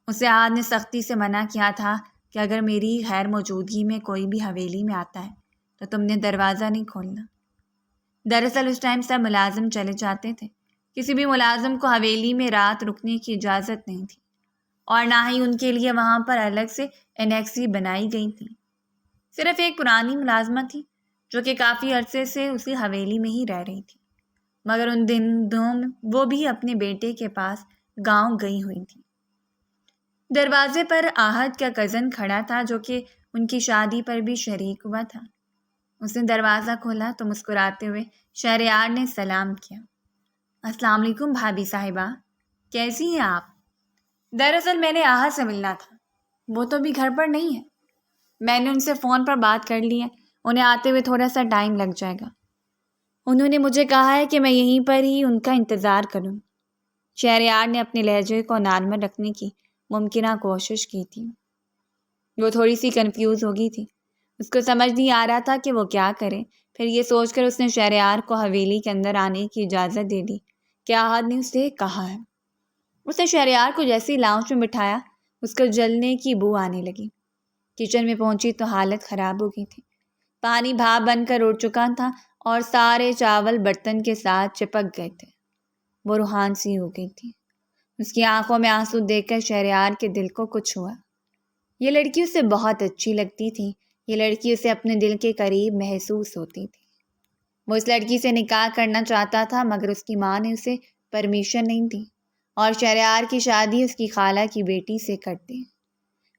اسے آج نے سختی سے منع کیا تھا کہ اگر میری غیر موجودگی میں کوئی بھی حویلی میں آتا ہے تو تم نے دروازہ نہیں کھولنا۔ دراصل اس ٹائم سب ملازم چلے جاتے تھے۔ کسی بھی ملازم کو حویلی میں رات رکنے کی اجازت نہیں تھی اور نہ ہی ان کے لیے وہاں پر الگ سے انیکسی بنائی گئی تھی۔ صرف ایک پرانی ملازمہ تھی جو کہ کافی عرصے سے اسی حویلی میں ہی رہ رہی تھی، مگر ان دنوں وہ بھی اپنے بیٹے کے پاس گاؤں گئی ہوئی تھی۔ دروازے پر آہد کا کزن کھڑا تھا جو کہ ان کی شادی پر بھی شریک ہوا تھا۔ اس نے دروازہ کھولا تو مسکراتے ہوئے شہریار نے سلام کیا۔ السلام علیکم بھابھی صاحبہ، کیسی ہیں آپ؟ دراصل میں نے آہد سے ملنا تھا، وہ تو بھی گھر پر نہیں ہے۔ میں نے ان سے فون پر بات کر لی ہے، انہیں آتے ہوئے تھوڑا سا ٹائم لگ جائے گا۔ انہوں نے مجھے کہا ہے کہ میں یہیں پر ہی ان کا انتظار کروں۔ شہریار نے اپنے لہجے کو نارمل رکھنے کی ممکنہ کوشش کی تھی۔ وہ تھوڑی سی کنفیوز ہو گئی تھی، اس کو سمجھ نہیں آ رہا تھا کہ وہ کیا کرے۔ پھر یہ سوچ کر اس نے شہریار کو حویلی کے اندر آنے کی اجازت دے دی کہ آہد نے اسے کہا ہے۔ اس نے شہریار کو جیسے لاؤنج میں بٹھایا اس کو جلنے کی بو آنے لگی۔ کچن میں پہنچی تو حالت خراب ہو گئی تھی۔ پانی بھاپ بن کر اڑ چکا تھا اور سارے چاول برتن کے ساتھ چپک گئے تھے۔ وہ روحان سی ہو گئی تھی۔ اس کی آنکھوں میں آنسو دیکھ کر شہریار کے دل کو کچھ ہوا۔ یہ لڑکی اسے بہت اچھی لگتی تھی، یہ لڑکی اسے اپنے دل کے قریب محسوس ہوتی تھی۔ وہ اس لڑکی سے نکاح کرنا چاہتا تھا مگر اس کی ماں نے اسے پرمیشن نہیں دی اور شہریار کی شادی اس کی خالہ کی بیٹی سے کر دی۔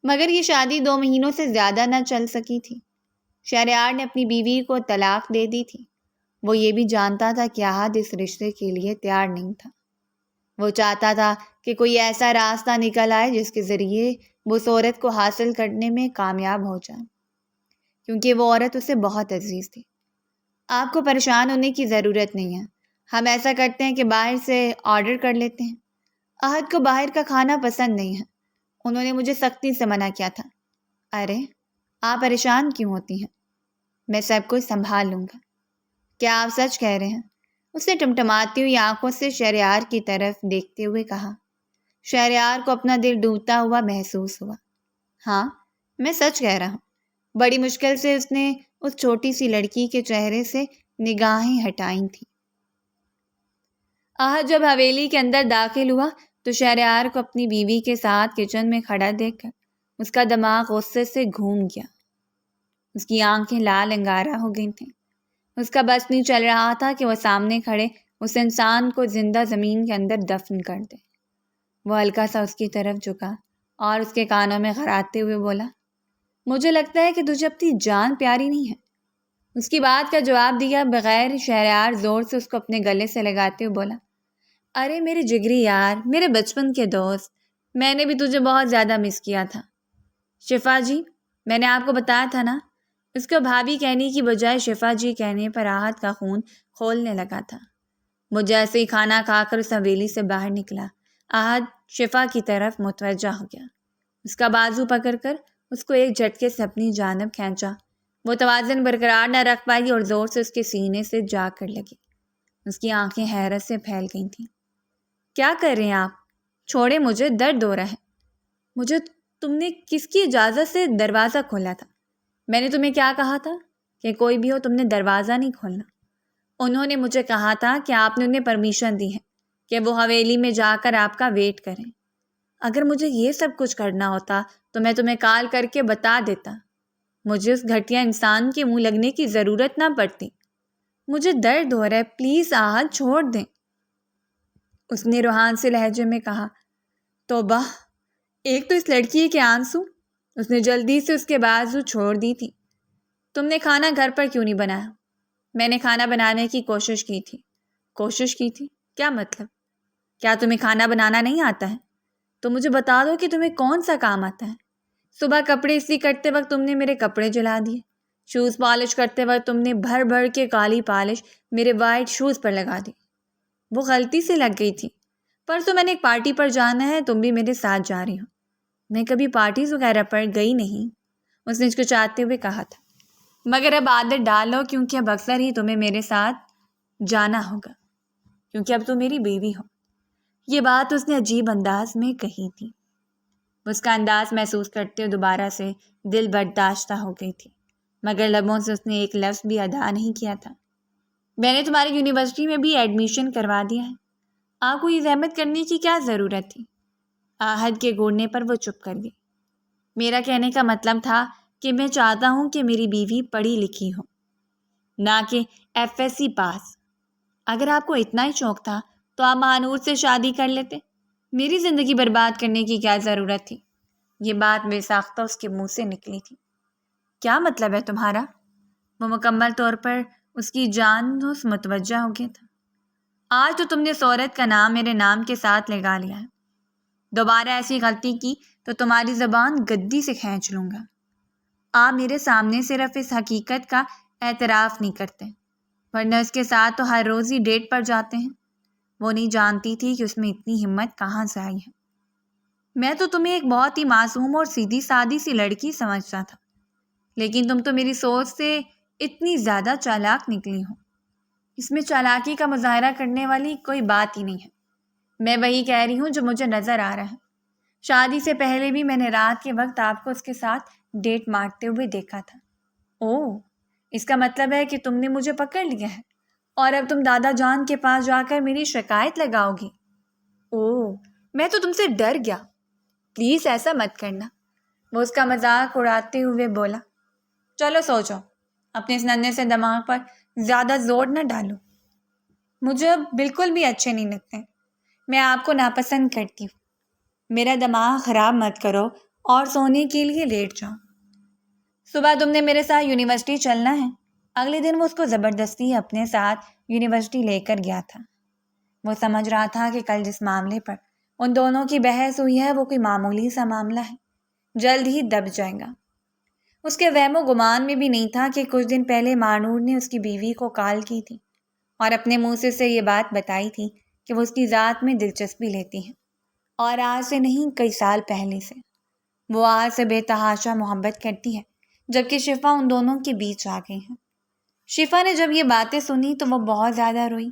مگر یہ شادی 2 مہینوں سے زیادہ نہ چل سکی تھی۔ شہریار نے اپنی بیوی کو طلاق دے دی تھی۔ وہ یہ بھی جانتا تھا کہ آہد اس رشتے کے لیے تیار نہیں تھا۔ وہ چاہتا تھا کہ کوئی ایسا راستہ نکل آئے جس کے ذریعے وہ اس عورت کو حاصل کرنے میں کامیاب ہو جائے، کیونکہ وہ عورت اسے بہت عزیز تھی۔ آپ کو پریشان ہونے کی ضرورت نہیں ہے، ہم ایسا کرتے ہیں کہ باہر سے آرڈر کر لیتے ہیں۔ آہد کو باہر کا کھانا پسند نہیں ہے، انہوں نے مجھے سختی سے منع کیا تھا۔ ارے آپ پریشان کیوں ہوتی ہیں؟ میں سب کچھ سنبھال لوں گا۔ کیا آپ سچ کہہ رہے ہیں؟ اس نے ٹمٹماتی ہوئی آنکھوں سے شہریار کی طرف دیکھتے ہوئے کہا۔ شہریار کو اپنا دل ڈوبتا ہوا محسوس ہوا۔ ہاں میں سچ کہہ رہا ہوں۔ بڑی مشکل سے اس نے اس چھوٹی سی لڑکی کے چہرے سے نگاہیں ہٹائیں تھیں۔ آہد جب حویلی کے اندر داخل ہوا تو شہریار کو اپنی بیوی کے ساتھ کچن میں کھڑا دیکھ کر اس کا دماغ غصے سے گھوم گیا۔ اس کی آنکھیں لال انگارہ ہو گئی تھیں۔ اس کا بس نہیں چل رہا تھا کہ وہ سامنے کھڑے اس انسان کو زندہ زمین کے اندر دفن کر دے۔ وہ ہلکا سا اس کی طرف جھکا اور اس کے کانوں میں غراتے ہوئے بولا، مجھے لگتا ہے کہ تجھے اپنی جان پیاری نہیں ہے۔ اس کی بات کا جواب دیا بغیر شہریار زور سے اس کو اپنے گلے سے لگاتے ہوئے بولا، ارے میرے جگری یار، میرے بچپن کے دوست، میں نے بھی تجھے بہت زیادہ مس کیا تھا۔ شفا جی، میں نے آپ کو بتایا تھا نا۔ اس کو بھابھی کہنے کی بجائے شفا جی کہنے پر آہد کا خون کھولنے لگا تھا۔ وہ جیسے ہی کھانا کھا کر اس حویلی سے باہر نکلا، آہد شفا کی طرف متوجہ ہو گیا۔ اس کا بازو پکڑ کر اس کو ایک جھٹکے سے اپنی جانب کھینچا۔ وہ توازن برقرار نہ رکھ پائی اور زور سے اس کے سینے سے جا کر لگی۔ اس کی آنکھیں حیرت سے پھیل گئی تھیں۔ کیا کر رہے ہیں آپ؟ چھوڑے مجھے، درد ہو رہا ہے مجھے۔ تم نے کس کی اجازت سے دروازہ کھولا تھا؟ میں نے تمہیں کیا کہا تھا کہ کوئی بھی ہو تم نے دروازہ نہیں کھولنا؟ انہوں نے مجھے کہا تھا کہ آپ نے انہیں پرمیشن دی ہے کہ وہ حویلی میں جا کر آپ کا ویٹ کریں۔ اگر مجھے یہ سب کچھ کرنا ہوتا تو میں تمہیں کال کر کے بتا دیتا۔ مجھے اس گھٹیا انسان کے منہ لگنے کی ضرورت نہ پڑتی۔ مجھے درد ہو رہا ہے، پلیز آہت چھوڑ دیں، اس نے روحان سے لہجے میں کہا۔ توبہ، ایک تو اس لڑکی کے آنسو۔ اس نے جلدی سے اس کے بازو چھوڑ دی تھی۔ تم نے کھانا گھر پر کیوں نہیں بنایا؟ میں نے کھانا بنانے کی کوشش کی تھی۔ کوشش کی تھی؟ کیا مطلب؟ کیا تمہیں کھانا بنانا نہیں آتا ہے؟ تو مجھے بتا دو کہ تمہیں کون سا کام آتا ہے۔ صبح کپڑے استری کرتے وقت تم نے میرے کپڑے جلا دیے۔ شوز پالش کرتے وقت تم نے بھر بھر کے کالی پالش میرے وائٹ شوز پر لگا دی۔ وہ غلطی سے لگ گئی تھی۔ پرسوں میں نے ایک پارٹی پر جانا ہے، تم بھی میرے ساتھ جا رہی ہو۔ میں کبھی پارٹیز وغیرہ پر گئی نہیں، اس نے ہچکچاتے ہوئے کہا تھا، مگر اب عادت ڈالو کیونکہ اب اکثر ہی تمہیں میرے ساتھ جانا ہوگا، کیونکہ اب تم میری بیوی ہو۔ یہ بات اس نے عجیب انداز میں کہی تھی۔ اس کا انداز محسوس کرتے ہوئے دوبارہ سے دل برداشتہ ہو گئی تھی، مگر لبوں سے اس نے ایک لفظ بھی ادا نہیں کیا تھا۔ میں نے تمہاری یونیورسٹی میں بھی ایڈمیشن کروا دیا ہے، آپ کو یہ زحمت کرنے کی کیا ضرورت تھی؟ آہد کے گھورنے پر وہ چپ کر گئی۔ میرا کہنے کا مطلب تھا کہ میں چاہتا ہوں کہ میری بیوی پڑھی لکھی ہو، نہ کہ FSC پاس۔ اگر آپ کو اتنا ہی شوق تھا تو آپ مہانور سے شادی کر لیتے، میری زندگی برباد کرنے کی کیا ضرورت تھی؟ یہ بات بے ساختہ اس کے منہ سے نکلی تھی۔ کیا مطلب ہے تمہارا؟ وہ مکمل طور پر اس کی جان متوجہ ہو گیا تھا۔ آج تو تم نے اس عورت کا نام میرے نام کے ساتھ لگا لیا ہے، دوبارہ ایسی غلطی کی تو تمہاری زبان گدی سے کھینچ لوں گا۔ آپ میرے سامنے صرف اس حقیقت کا اعتراف نہیں کرتے، ورنہ اس کے ساتھ تو ہر روز ہی ڈیٹ پر جاتے ہیں۔ وہ نہیں جانتی تھی کہ اس میں اتنی ہمت کہاں سے آئی ہے۔ میں تو تمہیں ایک بہت ہی معصوم اور سیدھی سادی سی لڑکی سمجھتا تھا، لیکن تم تو میری سوچ سے اتنی زیادہ چالاک نکلی ہو۔ اس میں چالاکی کا مظاہرہ کرنے والی کوئی بات ہی نہیں ہے۔ میں وہی کہہ رہی ہوں جو مجھے نظر آ رہا ہے۔ شادی سے پہلے بھی میں نے رات کے وقت آپ کو اس کے ساتھ ڈیٹ مارتے ہوئے دیکھا تھا۔ اوہ، اس کا مطلب ہے کہ تم نے مجھے پکڑ لیا ہے اور اب تم دادا جان کے پاس جا کر میری شکایت لگاؤ گی۔ اوہ، میں تو تم سے ڈر گیا، پلیز ایسا مت کرنا، وہ اس کا مذاق اڑاتے ہوئے بولا۔ چلو سوچو، اپنے اس ننھے سے دماغ پر زیادہ زور نہ ڈالو، مجھے اب بالکل بھی اچھے نہیں لگتے، میں آپ کو ناپسند کرتی ہوں۔ میرا دماغ خراب مت کرو اور سونے کے لیے لیٹ جاؤ۔ صبح تم نے میرے ساتھ یونیورسٹی چلنا ہے۔ اگلے دن وہ اس کو زبردستی اپنے ساتھ یونیورسٹی لے کر گیا تھا۔ وہ سمجھ رہا تھا کہ کل جس معاملے پر ان دونوں کی بحث ہوئی ہے وہ کوئی معمولی سا معاملہ ہے، جلد ہی دب جائے گا۔ اس کے وہم و گمان میں بھی نہیں تھا کہ کچھ دن پہلے مانور نے اس کی بیوی کو کال کی تھی اور اپنے منہ سے اسے یہ بات بتائی تھی کہ وہ اس کی ذات میں دلچسپی لیتی ہیں، اور آج سے نہیں کئی سال پہلے سے۔ وہ آج سے بے تحاشا محبت کرتی ہے، جبکہ شفا ان دونوں کے بیچ آ گئی ہے۔ شفا نے جب یہ باتیں سنی تو وہ بہت زیادہ روئی۔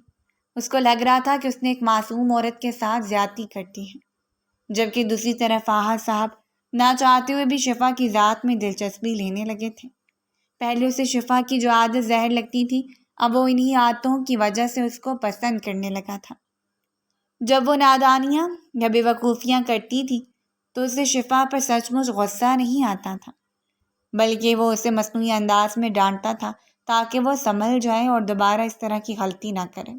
اس کو لگ رہا تھا کہ اس نے ایک معصوم عورت کے ساتھ زیادتی کر دی ہے، جبکہ دوسری طرف آحد صاحب نہ چاہتے ہوئے بھی شفا کی ذات میں دلچسپی لینے لگے تھے۔ پہلے اسے شفا کی جو عادت زہر لگتی تھی، اب وہ انہی عادتوں کی وجہ سے اس کو پسند کرنے لگا تھا۔ جب وہ نادانیاں یا بے وقوفیاں کرتی تھی تو اسے شفا پر سچ مچ غصہ نہیں آتا تھا، بلکہ وہ اسے مصنوعی انداز میں ڈانٹتا تھا تاکہ وہ سنبھل جائے اور دوبارہ اس طرح کی غلطی نہ کرے۔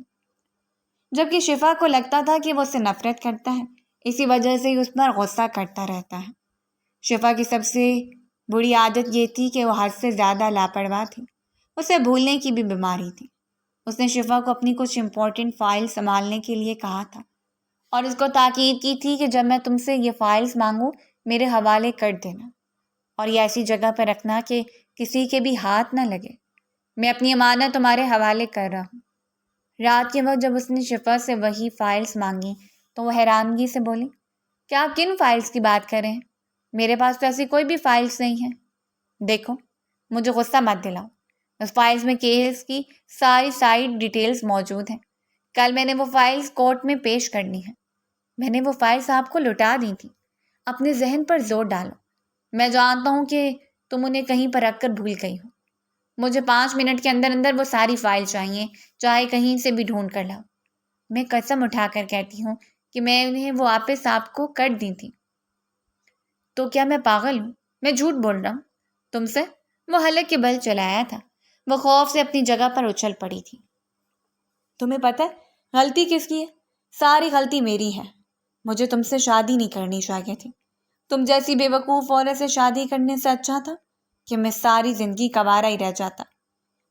جبکہ شفا کو لگتا تھا کہ وہ اسے نفرت کرتا ہے، اسی وجہ سے ہی اس پر غصہ کرتا رہتا ہے۔ شفا کی سب سے بری عادت یہ تھی کہ وہ حد سے زیادہ لاپرواہ تھی۔ اسے بھولنے کی بھی بیماری تھی۔ اس نے شفا کو اپنی کچھ امپورٹنٹ فائل سنبھالنے کے لیے کہا تھا اور اس کو تاکید کی تھی کہ جب میں تم سے یہ فائلز مانگوں میرے حوالے کر دینا، اور یہ ایسی جگہ پر رکھنا کہ کسی کے بھی ہاتھ نہ لگے۔ میں اپنی امانت تمہارے حوالے کر رہا ہوں۔ رات کے وقت جب اس نے شفا سے وہی فائلز مانگی تو وہ حیرانگی سے بولی، کیا آپ کن فائلز کی بات کر رہے ہیں؟ میرے پاس تو ایسی کوئی بھی فائلز نہیں ہیں۔ دیکھو، مجھے غصہ مت دلاؤ، اس فائلز میں کیس کی ساری سائٹ ڈیٹیلز موجود ہیں۔ کل میں نے وہ فائلز کورٹ میں پیش کرنی ہیں۔ میں نے وہ فائلز آپ کو لٹا دی تھیں۔ اپنے ذہن پر زور ڈالو۔ میں جانتا ہوں کہ تم انہیں کہیں پر رکھ کر بھول گئی ہو۔ مجھے 5 منٹ کے اندر اندر وہ ساری فائل چاہیے، چاہے کہیں سے بھی ڈھونڈ کر لاؤ۔ میں قسم اٹھا کر کہتی ہوں کہ میں انہیں وہ واپس آپ کو کر دی تھی۔ تو کیا میں پاگل ہوں؟ میں جھوٹ بول رہا ہوں تم سے؟ وہ حلق کے بل چلایا تھا۔ وہ خوف سے اپنی جگہ پر اچھل پڑی تھی۔ تمہیں پتہ ہے غلطی کس کی ہے؟ ساری غلطی میری ہے۔ مجھے تم سے شادی نہیں کرنی چاہیے تھی۔ تم جیسی بے وقوف عورت سے شادی کرنے سے اچھا تھا کہ میں ساری زندگی کنوارا ہی رہ جاتا۔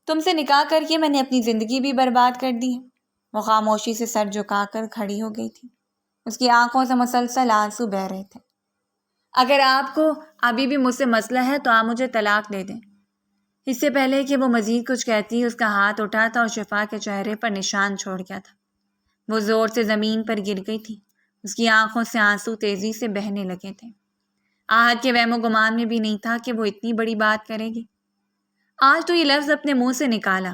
تم سے نکاح کر کے میں نے اپنی زندگی بھی برباد کر دی ہے۔ وہ خاموشی سے سر جھکا کر کھڑی ہو گئی تھی۔ اس کی آنکھوں سے مسلسل آنسو بہہ رہے تھے۔ اگر آپ کو ابھی بھی مجھ سے مسئلہ ہے تو آپ مجھے طلاق دے دیں۔ اس سے پہلے کہ وہ مزید کچھ کہتی، اس کا ہاتھ اٹھا تھا اور شفا کے چہرے پر نشان چھوڑ گیا تھا۔ وہ زور سے زمین پر گر گئی تھی۔ اس کی آنکھوں سے آنسو تیزی سے بہنے لگے تھے۔ آہت کے وہم و گمان میں بھی نہیں تھا کہ وہ اتنی بڑی بات کرے گی۔ آج تو یہ لفظ اپنے منہ سے نکالا،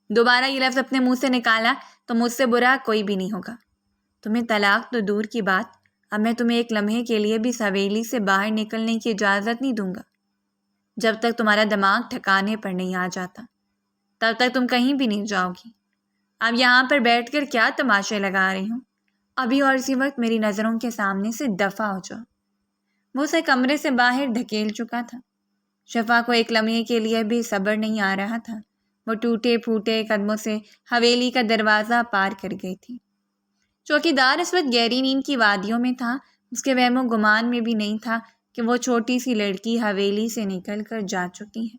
دوبارہ یہ لفظ اپنے منہ سے نکالا تو مجھ سے برا کوئی بھی نہیں ہوگا۔ تمہیں طلاق تو دور کی بات، اب میں تمہیں ایک لمحے کے لیے بھی اس حویلی سے باہر نکلنے کی اجازت نہیں دوں گا۔ جب تک تمہارا دماغ ٹھکانے پر نہیں آ جاتا تب تک تم کہیں بھی نہیں جاؤ گی۔ اب یہاں پر بیٹھ کر کیا تماشے لگا رہی ہوں؟ ابھی اور اسی وقت میری نظروں کے سامنے سے دفع ہو جاؤ۔ وہ اسے کمرے سے باہر دھکیل چکا تھا۔ شفا کو ایک لمحے کے لیے بھی صبر نہیں آ رہا تھا۔ وہ ٹوٹے پھوٹے قدموں سے حویلی کا دروازہ پار کر گئی تھی۔ چوکیدار اس وقت گہری نیند کی وادیوں میں تھا۔ اس کے وہم و گمان میں بھی نہیں تھا کہ وہ چھوٹی سی لڑکی حویلی سے نکل کر جا چکی ہے۔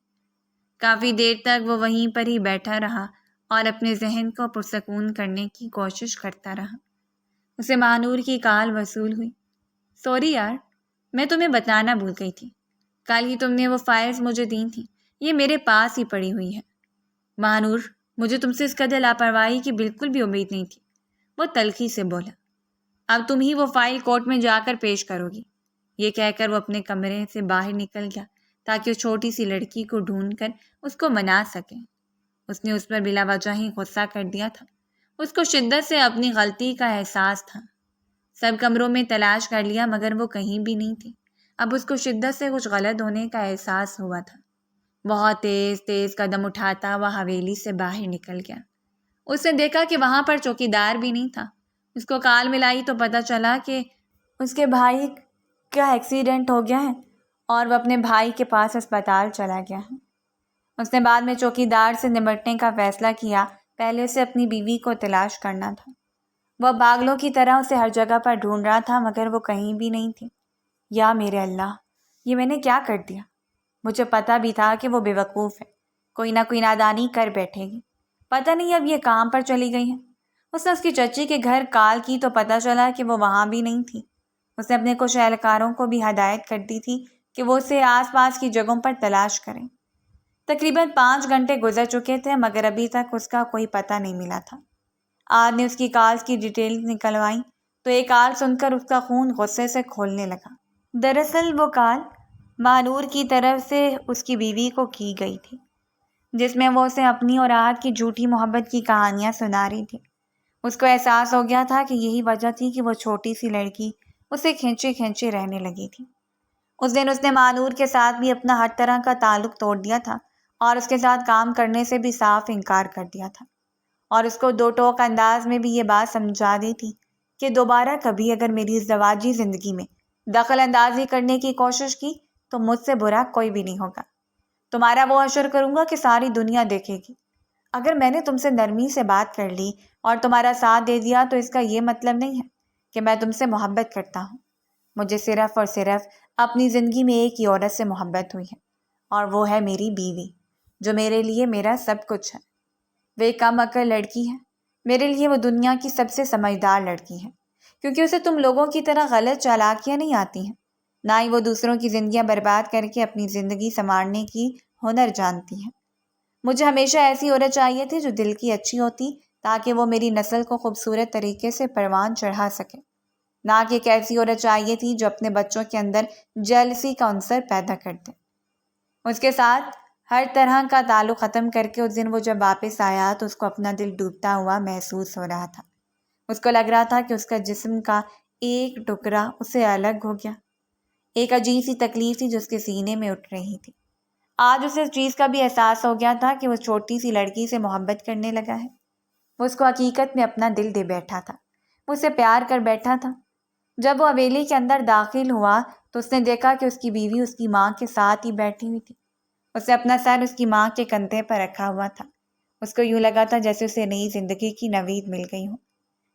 کافی دیر تک وہ وہیں پر ہی بیٹھا رہا اور اپنے ذہن کو پرسکون کرنے کی کوشش کرتا رہا۔ اسے مہانور کی کال وصول ہوئی۔ سوری یار، میں تمہیں بتانا بھول گئی تھی۔ کل ہی تم نے وہ فائلز مجھے دی تھیں، یہ میرے پاس ہی پڑی ہوئی ہیں۔ مہانور، مجھے تم سے اس قدر لاپرواہی کی بالکل بھی امید نہیں تھی، وہ تلخی سے بولا۔ اب تم ہی وہ فائل کورٹ میں جا کر پیش کرو گی۔ یہ کہہ کر وہ اپنے کمرے سے باہر نکل گیا تاکہ اس چھوٹی سی لڑکی کو ڈھونڈ کر اس کو منا سکے۔ اس نے اس پر بلا وجہ ہی غصہ کر دیا تھا۔ اس کو شدت سے اپنی غلطی کا احساس تھا۔ سب کمروں میں تلاش کر لیا مگر وہ کہیں بھی نہیں تھی۔ اب اس کو شدت سے کچھ غلط ہونے کا احساس ہوا تھا۔ بہت تیز تیز قدم اٹھاتا وہ حویلی سے باہر نکل گیا۔ اس نے دیکھا کہ وہاں پر چوکیدار بھی نہیں تھا۔ اس کو کال ملائی تو پتہ چلا کہ اس کے بھائی کا ایکسیڈنٹ ہو گیا ہے اور وہ اپنے بھائی کے پاس اسپتال چلا گیا ہے۔ اس نے بعد میں چوکیدار سے نمٹنے کا فیصلہ کیا، پہلے سے اپنی بیوی کو تلاش کرنا تھا۔ وہ پاگلوں کی طرح اسے ہر جگہ پر ڈھونڈ رہا تھا مگر وہ کہیں بھی نہیں تھی۔ یا میرے اللہ، یہ میں نے کیا کر دیا؟ مجھے پتہ بھی تھا کہ وہ بے وقوف ہے، کوئی نہ کوئی نادانی کر بیٹھے گی۔ پتہ نہیں اب یہ کہاں پر چلی گئی ہے۔ اس نے اس کی چچی کے گھر کال کی تو پتہ چلا کہ وہ وہاں بھی نہیں تھی۔ اس نے اپنے کچھ اہلکاروں کو بھی ہدایت کر دی تھی کہ وہ اسے آس پاس کی جگہوں پر تلاش کریں۔ تقریباً 5 گھنٹے گزر چکے تھے مگر ابھی تک اس کا کوئی پتہ نہیں ملا تھا۔ آج نے اس کی کالز کی ڈیٹیل نکلوائیں تو ایک کال سن کر اس کا خون غصے سے کھولنے لگا۔ دراصل وہ کال مہانور کی طرف سے اس کی بیوی کو کی گئی تھی، جس میں وہ اسے اپنی اور آہت کی جھوٹی محبت کی کہانیاں سنا رہی تھی۔ اس کو احساس ہو گیا تھا کہ یہی وجہ تھی کہ وہ چھوٹی سی لڑکی اسے کھینچے کھینچے رہنے لگی تھی۔ اس دن اس نے مہانور کے ساتھ بھی اپنا ہر طرح کا تعلق توڑ دیا تھا اور اس کے ساتھ کام کرنے سے بھی صاف انکار کر دیا تھا، اور اس کو 2 ٹوک انداز میں بھی یہ بات سمجھا دی تھی کہ دوبارہ کبھی اگر میری ازدواجی زندگی میں دخل اندازی کرنے کی کوشش کی تو مجھ سے برا کوئی بھی نہیں ہوگا۔ تمہارا وہ حشر کروں گا کہ ساری دنیا دیکھے گی۔ اگر میں نے تم سے نرمی سے بات کر لی اور تمہارا ساتھ دے دیا تو اس کا یہ مطلب نہیں ہے کہ میں تم سے محبت کرتا ہوں۔ مجھے صرف اور صرف اپنی زندگی میں ایک ہی عورت سے محبت ہوئی ہے اور وہ ہے میری بیوی، جو میرے لیے میرا سب کچھ ہے۔ وہ ایک کم عقل لڑکی ہے، میرے لیے وہ دنیا کی سب سے سمجھدار لڑکی ہے، کیونکہ اسے تم لوگوں کی طرح غلط چالاکیاں نہیں آتی ہیں، نہ ہی وہ دوسروں کی زندگیاں برباد کر کے اپنی زندگی سنوارنے کی ہنر جانتی ہے۔ مجھے ہمیشہ ایسی عورت چاہیے تھی جو دل کی اچھی ہوتی تاکہ وہ میری نسل کو خوبصورت طریقے سے پروان چڑھا سکے۔ نہ کہ ایک ایسی عورت چاہیے تھی جو اپنے بچوں کے اندر جیلسی کا عنصر پیدا کر دے۔ اس کے ساتھ ہر طرح کا تعلق ختم کر کے اس دن وہ جب واپس آیا تو اس کو اپنا دل ڈوبتا ہوا محسوس ہو رہا تھا۔ اس کو لگ رہا تھا کہ اس کا جسم کا ایک ٹکڑا اسے الگ ہو گیا۔ ایک عجیب سی تکلیف تھی جو اس کے سینے میں اٹھ رہی تھی۔ آج اسے اس چیز کا بھی احساس ہو گیا تھا کہ وہ چھوٹی سی لڑکی سے محبت کرنے لگا ہے۔ وہ اس کو حقیقت میں اپنا دل دے بیٹھا تھا، وہ اسے پیار کر بیٹھا تھا۔ جب وہ حویلی کے اندر داخل ہوا تو اس نے دیکھا کہ اس کی بیوی اس کی ماں کے ساتھ ہی بیٹھی ہوئی تھی۔ اس نے اپنا سر اس کی ماں کے کندھے پر رکھا ہوا تھا۔ اس کو یوں لگا تھا جیسے اسے نئی زندگی کی نوید مل گئی ہو۔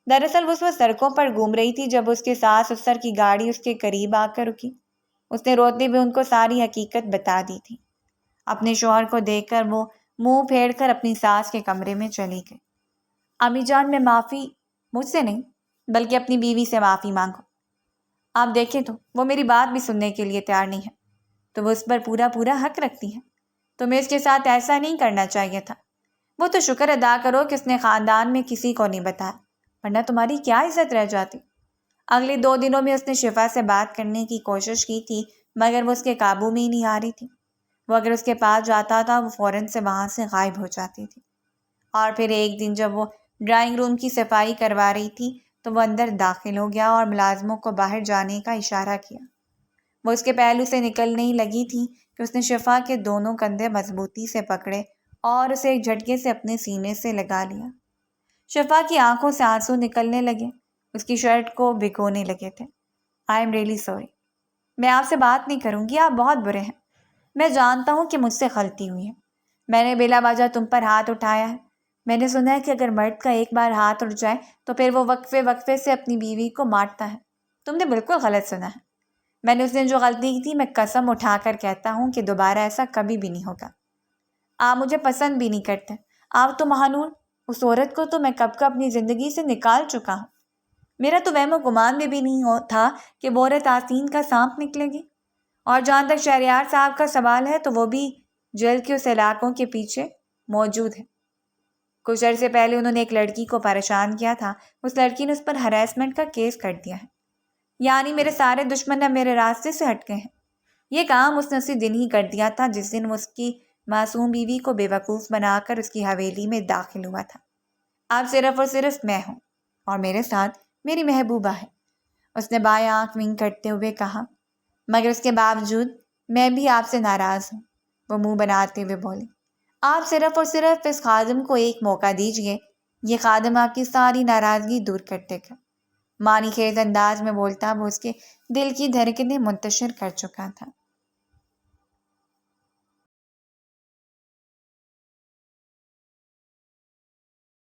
دراصل وہ سڑکوں پر گھوم رہی تھی جب اس کے ساس سسر کی گاڑی اس کے قریب آ کر رکی۔ اس نے روتے ہوئے ان کو ساری حقیقت بتا دی تھی۔ اپنے شوہر کو دیکھ کر وہ منہ پھیر کر اپنی ساس کے کمرے میں چلی گئی۔ امی جان، میں معافی مجھ سے نہیں بلکہ اپنی بیوی سے معافی مانگو۔ آپ دیکھیں تو وہ میری بات بھی سننے کے لیے تیار نہیں ہے، تو وہ اس پر پورا حق رکھتی ہے۔ تمہیں اس کے ساتھ ایسا نہیں کرنا چاہیے تھا۔ وہ تو شکر ادا کرو کہ اس نے خاندان میں کسی کو نہیں بتایا، ورنہ تمہاری کیا عزت رہ جاتی۔ اگلے 2 دنوں میں اس نے شفا سے بات کرنے کی کوشش کی تھی مگر وہ اس کے قابو میں ہی نہیں آ رہی تھی۔ وہ اگر اس کے پاس جاتا تھا وہ فوراً سے وہاں سے غائب ہو جاتی تھی۔ اور پھر ایک دن جب وہ ڈرائنگ روم کی صفائی کروا رہی تھی تو وہ اندر داخل ہو گیا اور ملازموں کو باہر جانے کا اشارہ کیا۔ وہ اس کے پہلو سے نکلنے ہی لگی تھی کہ اس نے شفا کے دونوں کندھے مضبوطی سے پکڑے اور اسے ایک جھٹکے سے اپنے سینے سے لگا لیا۔ شفا کی آنکھوں سے آنسو نکلنے لگے، اس کی شرٹ کو بھگونے لگے تھے۔ آئی ایم ریئلی سوری، میں آپ سے بات نہیں کروں گی، آپ بہت برے ہیں۔ میں جانتا ہوں کہ مجھ سے غلطی ہوئی ہے، میں نے بلا وجہ تم پر ہاتھ اٹھایا ہے۔ میں نے سنا ہے کہ اگر مرد کا ایک بار ہاتھ اٹھ جائے تو پھر وہ وقفے سے اپنی بیوی کو مارتا ہے۔ تم نے بالکل غلط سنا ہے۔ میں نے اس دن جو غلطی کی تھی، میں قسم اٹھا کر کہتا ہوں کہ دوبارہ ایسا کبھی بھی نہیں ہوگا۔ آپ مجھے پسند بھی نہیں کرتے، آپ تو مہانور، اس عورت کو تو میں کب کا اپنی زندگی سے نکال چکا ہوں۔ میرا تو وہم و گمان میں بھی نہیں تھا کہ وہ عورت آستین کا سانپ نکلے گی۔ اور جہاں تک شہریار صاحب کا سوال ہے تو وہ بھی جیل کے اس علاقوں کے پیچھے موجود ہے۔ کچھ عرصے پہلے انہوں نے ایک لڑکی کو پریشان کیا تھا، اس لڑکی نے اس پر ہراسمنٹ کا کیس کر دیا ہے۔ یعنی میرے سارے دشمن اب میرے راستے سے ہٹ گئے ہیں۔ یہ کام اس نے اسی دن ہی کر دیا تھا جس دن وہ اس کی معصوم بیوی کو بے وقوف بنا کر اس کی حویلی میں داخل ہوا تھا۔ اب صرف اور صرف میں ہوں اور میرے ساتھ میری محبوبہ ہے، اس نے بائیں آنکھ ونگ کرتے ہوئے کہا۔ مگر اس کے باوجود میں بھی آپ سے ناراض ہوں، وہ منہ بناتے ہوئے بولی۔ آپ صرف اور صرف اس خادم کو ایک موقع دیجئے، یہ خادم آپ کی ساری ناراضگی دور کر دے گا۔ معنی خیز انداز میں بولتا وہ اس کے دل کی دھڑکنیں منتشر کر چکا تھا۔